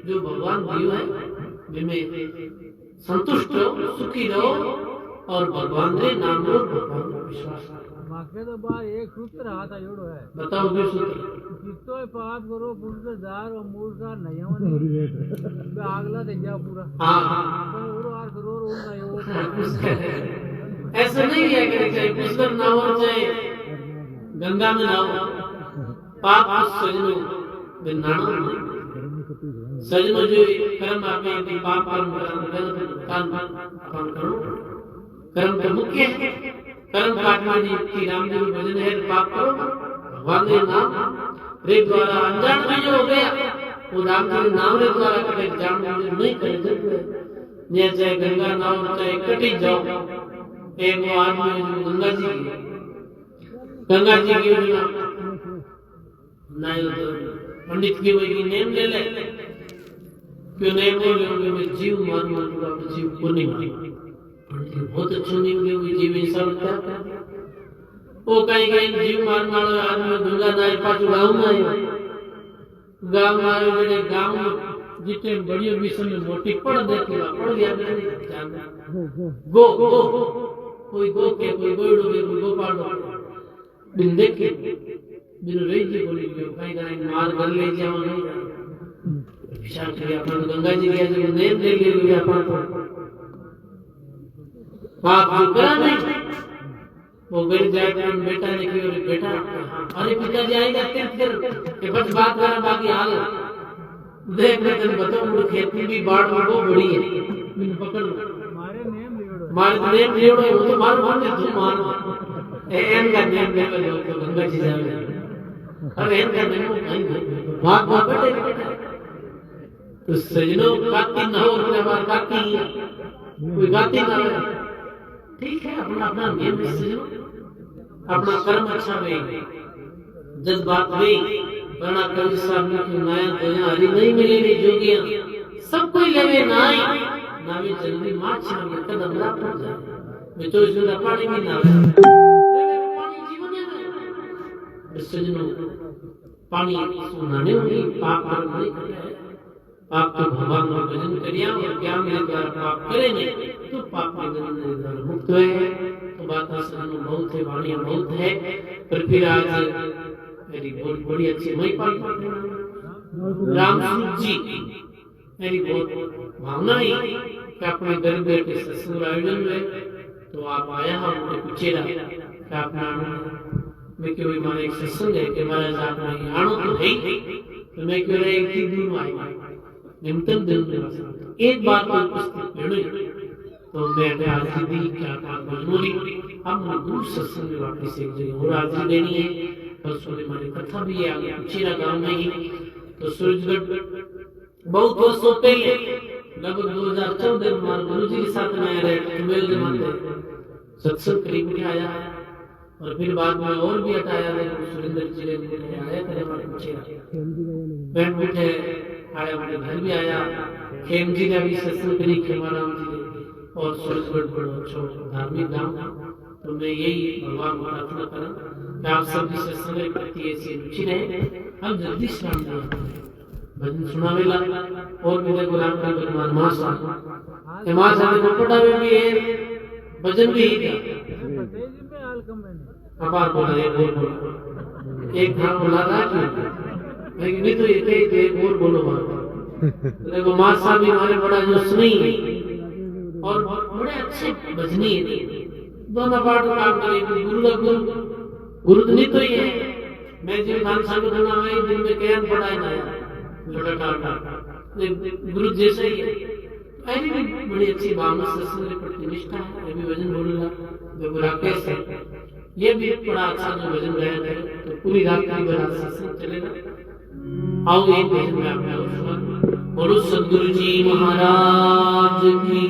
जो भगवान दियो है जिनमें संतुष्ट रहो, सुखी रहो और भगवान के नाम लो, भगवान को विश्वास करो। माके तो बार एक सूत्र हाथ जोड़ो है, बताओ जो सूत्र कितो पाप करो पुण्य दार और मूर्खा नहीं होने बे आगला दे जा पूरा। हां तो और आर करो और नहीं हो, ऐसा नहीं है कि चाहे पुष्कर नहाओ चाहे गंगा में नहाओ, पाप सजनो बिनाना सजनो जो कर्म आपने पाप कर्म करो, कर्म तो मुख्य है, कर्म काटना की राम जी भजन है, पाप करो भगवान के नाम रे द्वारा अनजान में जो हो गया वो राम जी के नाम रे द्वारा करे, जान में नहीं करे, ये चाहे गंगा नाव चाहे कटी जाओ, एक वो आदमी जो गंगा जी की योजना नहीं पंडित की वही नेम ले ले, क्यों नहीं बोले मैं जीव मारूंगा, जीव को नहीं मारूंगा, बहुत अच्छी नहीं हुई जीव इंसान क्या वो कहीं कहीं जीव मारने वाले आदमी गंगा नाय पाछू गाँव में आयो, गाँव में आयो जड़े गाँव में जितने बड़ी विषय में मोटी पड़ देती पड़ गया गो गो कोई गो के कोई गोइडो के कोई गोपाल बिन देखे बिन रही जी बोली कहीं कहीं मार कर ले जाओ नहीं विचार किया अपन गंगा जी गया जब नेम ले लिए अपन पाप जो करा नहीं वो गरीब जाए बेटा ने की और बेटा अरे पिताजी आई जाते हैं फिर कि बस बात करा बाकी हाल देख मैं तेरे बताऊं मुझे खेती भी बाढ़ वो बड़ी है मैंने पकड़ मारे नेम लियोड़ो वो तो मार दे तुम मार एन का नेम ले लो तो गंगा जी जावे अरे एन का नेम नहीं बात बात बेटे तो सजनो काती ना हो अपने बार काती कोई गाती ना हो, ठीक है अपना अपना नियम सजनो, अपना कर्म अच्छा भाई जज्बात भाई बना कवि साहब ने क्यों नया दया हरी नहीं मिलेगी जोगियां सब कोई लेवे नाई नावे जल्दी मार छाने कदम ला पड़ जाए मैं तो इसमें पानी भी ना पानी जीवन है सजनो, पानी सुनाने वाली पाप कर्म नहीं करे, पाप तो भगवान का भजन करिया और क्या मेरे द्वारा पाप करे नहीं तो पाप के बंधन मुक्त है, तो बात सजनो बहुत है, वाणी बहुत है, पर फिर आज मेरी बहुत बड़ी अच्छी मई पाल राम जी मेरी बहुत भावना ही कि अपने घर बैठे सत्संग आयोजन में तो आप आया हम मुझे पूछेगा कि आपने मैं क्यों माने एक सत्संग है कि महाराज आपने आनो तो है तो मैं क्यों रहे एक ही दूर आई निमतन दिन में एक बार को उपस्थित नहीं तो मैं हाजिरी दी क्या मजबूरी हम दूर सत्संग में वापस एक जगह और हाजिरी देनी है परसों हमारी कथा भी है आगे कुचेरा गांव में ही तो सूरजगढ़ बहुत वर्षों पहले लगभग 2014 में हमारे गुरु जी के साथ में आया रहे मेल जमाते सत्संग करीब में आया और फिर बाद में और भी हटाया रहे सुरेंद्र जी ने आया करे हमारे कुचेरा बैठ बैठे आया हमारे घर भी आया खेम जी का भी सत्संग करी खेमाराम जी ने और सूरजगढ़ बड़ो अच्छा धार्मिक धाम तो मैं यही भगवान को प्रार्थना करूं कि आप सब भी सत्संग के प्रति ऐसी रुचि रहे हम जल्दी श्राम भजन सुनावेला और मेरे गुलाम का बरमान मासा हमारे साथ कोपटा में भी है भजन भी है अपार बोला एक हाँ बोला था लेकिन नहीं तो एक और बोलो बात देखो मासा भी हमारे बड़ा जो सुनी और बड़े अच्छे भजनी है दोनों पार्ट काम करे गुरु का गुरु तो नहीं तो ही है मैं जो खान साहब को मैं दिन में कैन पढ़ाया जाए गुरु जैसा ही है ऐसी भी बड़ी अच्छी भावना सत्संग के प्रति निष्ठा है ये भी भजन बोलना जो राकेश है ये भी बड़ा अच्छा जो भजन गाया है तो पूरी रात की बड़ा सत्संग चलेगा आओ ये भजन में आपका बोलो सद्गुरु जी महाराज की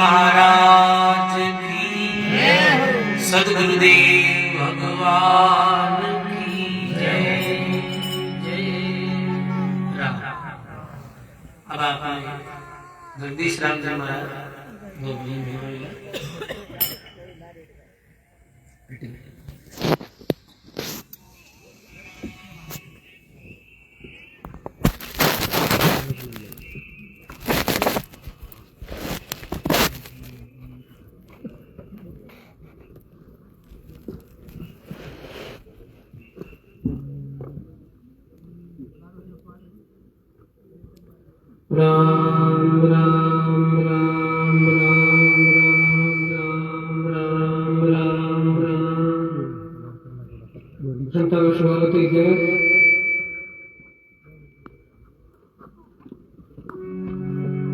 महाराज की, सद्गुरुदेव भगवान की जय जय राम। अब आप जगदीश राम जी महाराज दो राम राम राम राम राम राम राम संता विश्वभारती जय।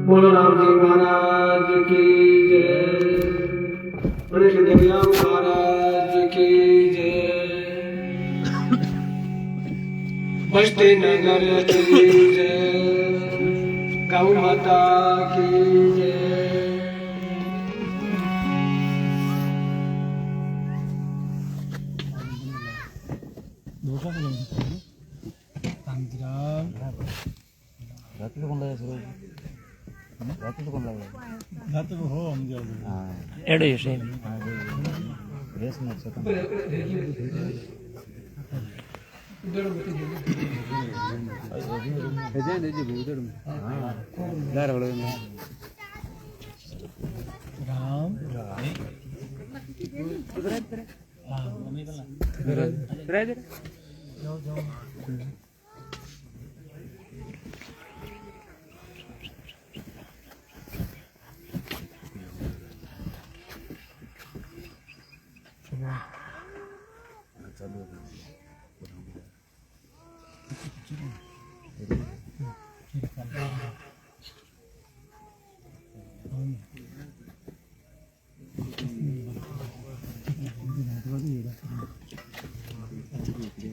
बोलो राम जी महाराज की जय। गणेश देवराम महाराज की जय। बस्ती नगर की जय। गौ माता की जय। रात्रीला कोण लागायचं रात्रीला कोण लागायचं रात्री हो म्हणजे एवढं यश आहे रेस नाही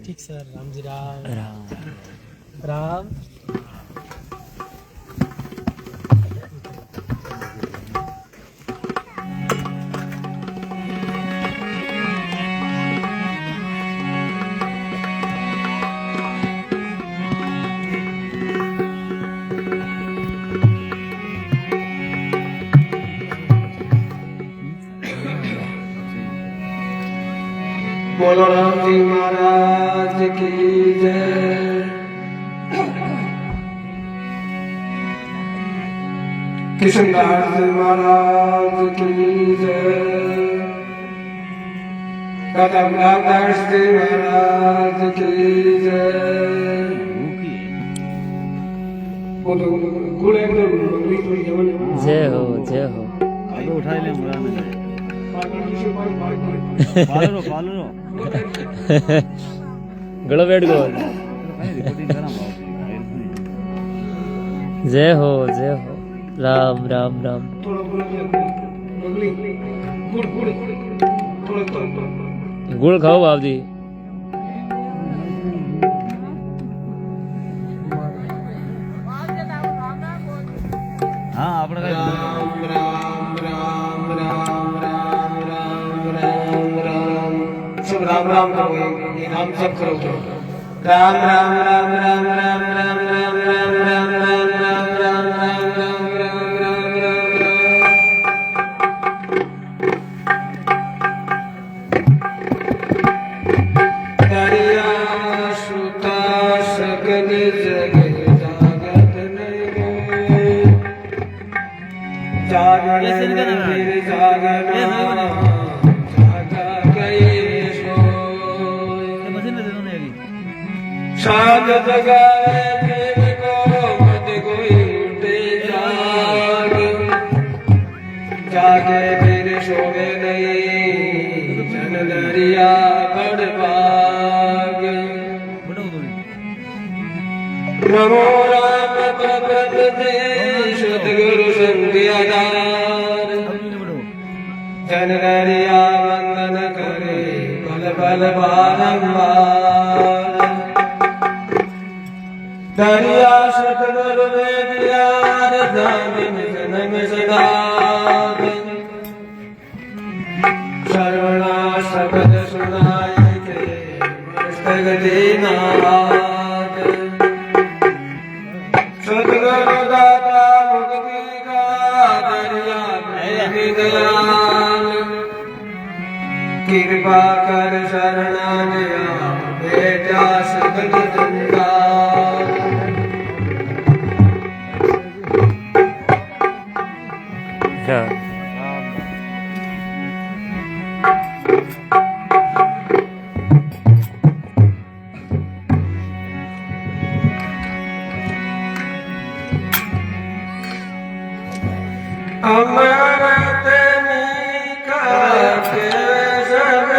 ठीक सर। राम जी राम राम। बोलो राम जी महाराज की जय। किशनदास जी महाराज की जय। दास जी महाराज की जय। जय हो जय हो। उठा ले पालो गलो बैठ गो जय हो राम राम राम गुड़ खाओ बाप जी हाँ આપણે કઈ शुभ राम राम करो ये नाम जप करो राम राम राम राम राम राम राम राम राम राम राम राम राम राम राम दरिया सुता सकल जग जागत नहीं जागने फिर जागना शाग जगावे प्रेम को मत कोई उठे जागे फिर सोवे नहीं जन दरिया बड़ भाग नमो राम प्रपद दे सद्गुरु संग आधार जन दरिया वंदन करे बल बल बारंबार दरिया सतगुरु में दियार जामिन जन्म सदा श्रवणा शब्द सुनाए के मस्तक दीनाथ सतगुरु दाता मुक्ति का दरिया में दयाल कृपा कर शरणा दिया बेटा सकल जिंदा अमरत निकाके सब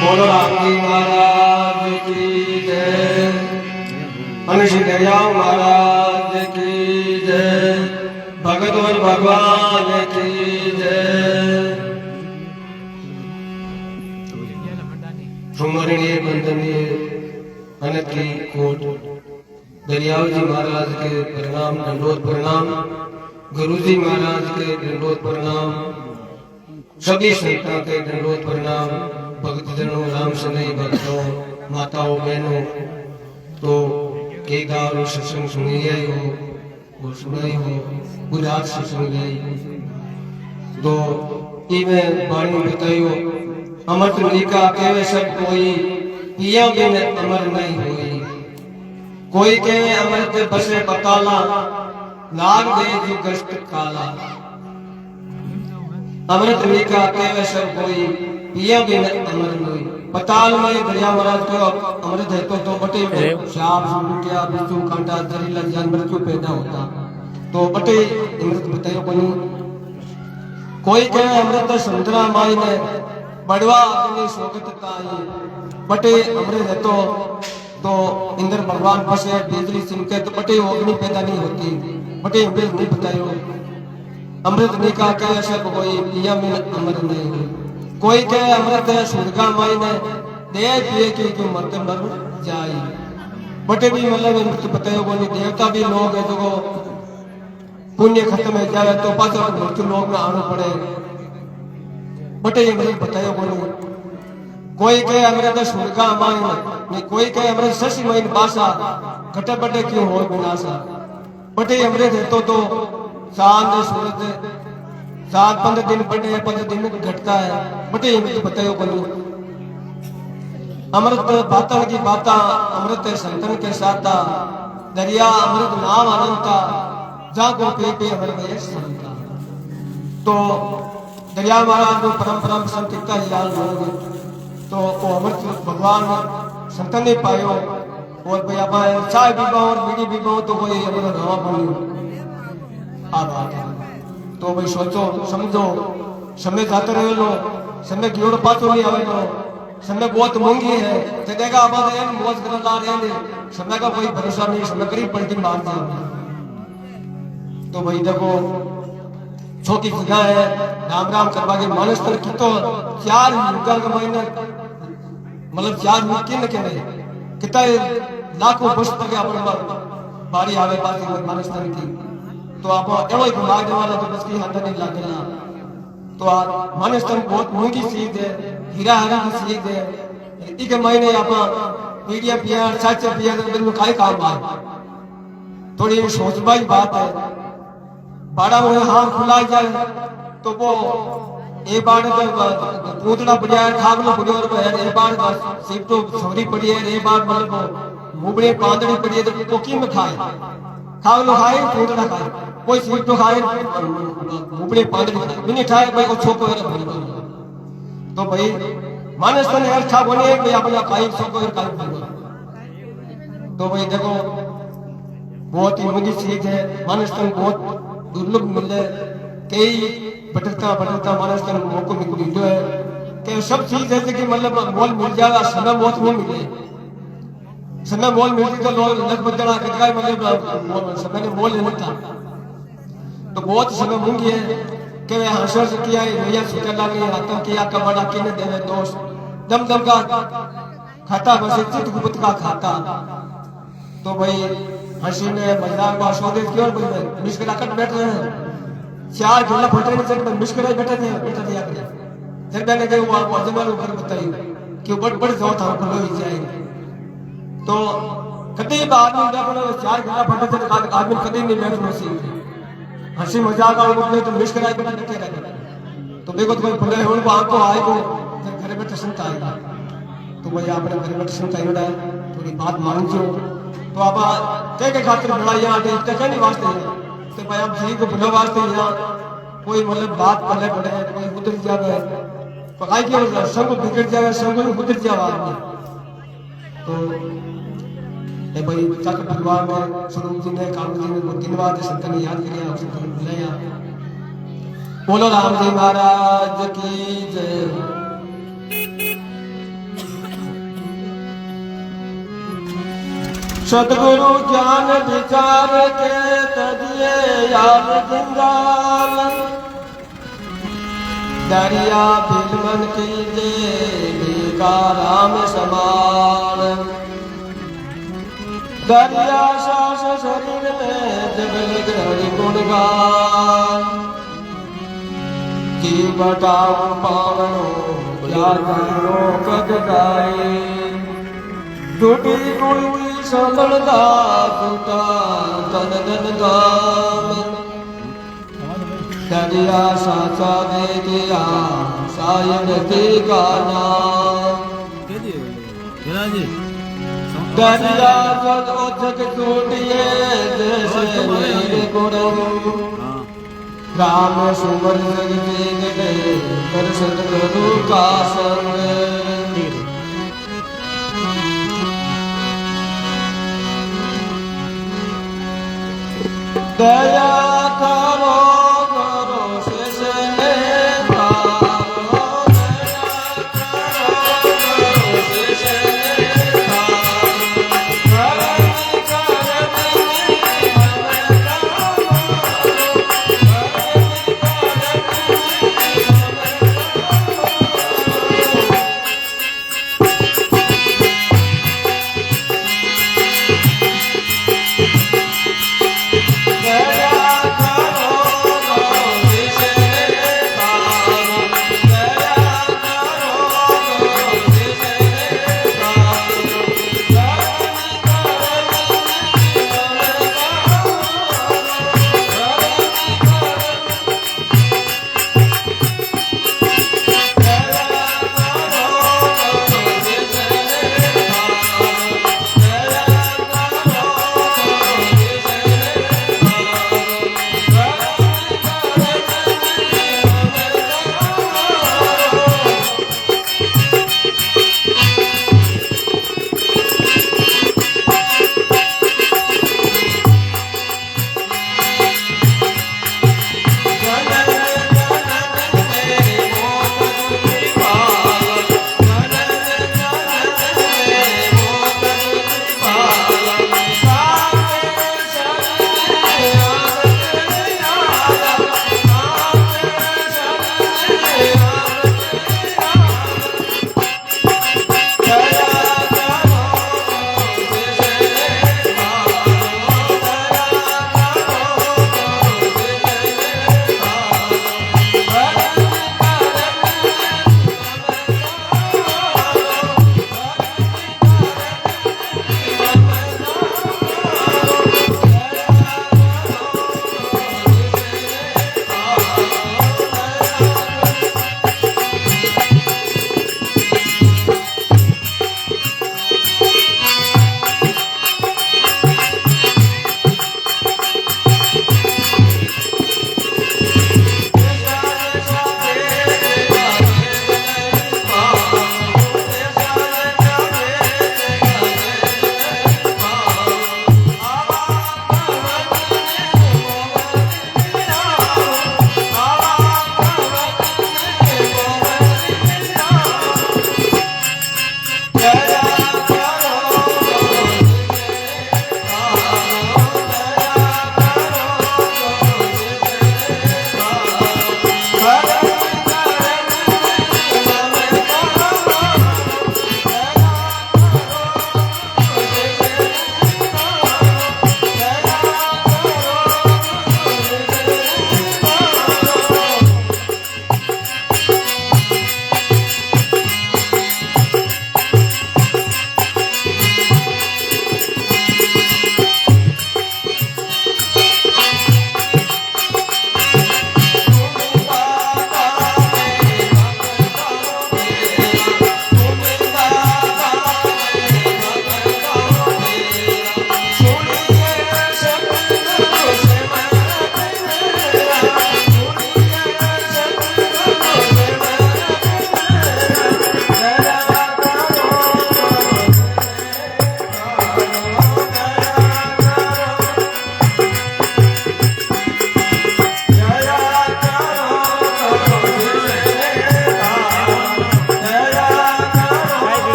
बोलो राम जी महाराज की जय। श्री दयाल महाराज की जय। भगत और भगवान की जय। सुमरणीय बंदनीय अनंत की कोट दरियाव जी महाराज के प्रणाम, दंडोत प्रणाम। गुरु जी महाराज के दंडोत प्रणाम। सभी संतों के दंडोत प्रणाम। भक्तजनों, राम सनई भक्तों, माताओं, बहनों, तो के गाँव सत्संग सुनी गई हो, वो सुनाई हो, गुजरात से सुन गई तो इवें वाणी बताइयो। अमृत निका केवे सब कोई, पिया बिन अमर नहीं होई। कोई केवे अमृत बसे पताला, लाग दे जो गश्त काला। अमृत निका केवे सब कोई, पिया बिन अमर नहीं। पताल में दरिया महाराज को अमृत है तो बटे में शाप लुटिया बिच्छू कांटा जहरीला जानवर क्यों पैदा होता, तो बटे अमृत बताइयो कोनी। कोई कहे अमृत समुद्रा माई ने, बड़वा अग्नि सोगत ताई। बटे अमृत है तो इंद्र भगवान फंसे बिजली सिमके तो बटे अग्नि पैदा नहीं होती। बटे अमृत नहीं बताइयो। अमृत निका कहे सब कोई, पिया बिन अमर नहीं हुई। कोई कहे अमृत है स्वर्गा माई ने, दे पिए की मरते मर जाए। बटे भी मतलब अमृत बताइयो कोनी। देवता भी लोग है जो पुण्य खत्म हो जाए तो पाछो मृत्यु लोग में आना पड़े। बटे अमृत बताइयो कोनी। कोई कहे अमृत स्वर्गा माई ने, कोई कहे अमृत शशि मई बासा, घटे बटे क्यों हो विनाशा। बटे अमृत है तो चांद सूरज 7-15 दिन बढ़े, 15 दिन घटता है। बटे अमृत बताइयो कोनी। अमृत बातन की बाता, अमृत संतन के साथा। दरिया अमृत नाम अनंता, जागो पे पे अमर में संता। तो दरिया महाराज को परम संत इतना ही याद होंगे तो वो अमृत भगवान संतन ने पायो। और भैया भाई चाय पीबा और बीड़ी पीबा तो कोई अमृत हवा बनी आ बात है। तो भाई सोचो समझो, समय जाते रहे लो, समय गियोड़ पाचो नहीं आवे लो, समय बहुत महंगी है। जगह आबाद है, मौज करना ला रहे हैं, समय का कोई भरोसा नहीं, समय करीब पलटी मार दिया। तो भाई देखो छोटी जगह है, राम राम करवा के मानस तर की तो 4 युगा का महीने मतलब 4 मुमकिन के नहीं कितना लाखों वर्ष तक अपन बारी आवे बात मानस तर की। तो आप एवं मांगने वाला तो बस की हाथ नहीं लगेगा। तो मानस तर बहुत महंगी चीज है, हीरा हरा की चीज है। एक महीने आप पीढ़िया पिया चाचा पिया तो काय काम है। थोड़ी सोचवाई बात है। बाड़ा में हाथ खुला जाए तो वो एक बार पूतना बढ़िया है, खागलो बढ़िया है, एक बार सीप तो छोरी पड़ी है, एक बार मतलब मुबड़े पांदड़ी पड़ी है तो कोकी में खाए, खागलो खाए पूतना खाए, कोई सीप तो खाए मुबड़े पांदड़ी खाए, बिना खाए भाई को छोको है। तो भाई मानस तो ने अच्छा बोले भाई अपना काई छोको है काई बोलो। तो भाई देखो बहुत ही मुझे चीज है। मानस तो बहुत दुर्लभ मिले, कई बटरता मानस का मौको मिलो है कि सब चीज है कि मतलब मोल मिल जाएगा, समय बहुत नहीं मिले। समय मोल मिलती तो लोग लग बजना कितना मतलब समय ने मोल नहीं था। तो बहुत समय मूंगी है कि हासिल से किया है भैया सुचल लागे आतंक किया कबड़ा किने देवे दोस्त दम दम का खाता बस चित गुप्त का खाता। तो भाई हंसी ने मजाक का स्वदेश क्यों बोले मिश्रा कट बैठ रहे हैं 4 झोला फटे नहीं चल मिश्रा बैठे थे बैठा दिया करे जब मैंने गए वो आपको अजमल ऊपर बताइए कि बड़ जाओ था खड़ो ही जाएंगे। तो कभी आदमी अपने 4 झोला फटे थे आदमी कभी नहीं बैठ नहीं हंसी मजाक आ बोले तो मिश्रा बैठा बैठे रहे। तो देखो कोई फटे उनको आपको आएगो घर बैठे सुनता आएगा। तो भाई आपने घर बैठे सुनता ही है थोड़ी बात मान जो। तो आप के खातिर बुलाइया आते नहीं वास्ते तो भाई आप जी को बुला वास्ते यहाँ कोई मतलब बात पल्ले पड़े कोई उतर जावे पकाई के सब बिगड़ जावे सब उतर जावे आदमी। तो ये भाई चक परिवार में स्वरूप जी ने कालू जी ने 3 बार संत ने याद किया संत ने बुलाया। बोलो राम जी महाराज की जय। सतगुरु ज्ञान विचार के तजिए याद जंजाल दरिया बिलमन कीजे का राम समान दरिया सास शरीर में जगल ग्रहण गुणगान की बटाओ पावनो या जानो कद गाए टूटी कुल सफलता टूटा तन धन धाम दरिया साचा दे दिया सायन के का नाम दरिया जग उथक टूटिए जैसे मेरे गुरु राम सुमर जग के कर सतगुरु का संग दया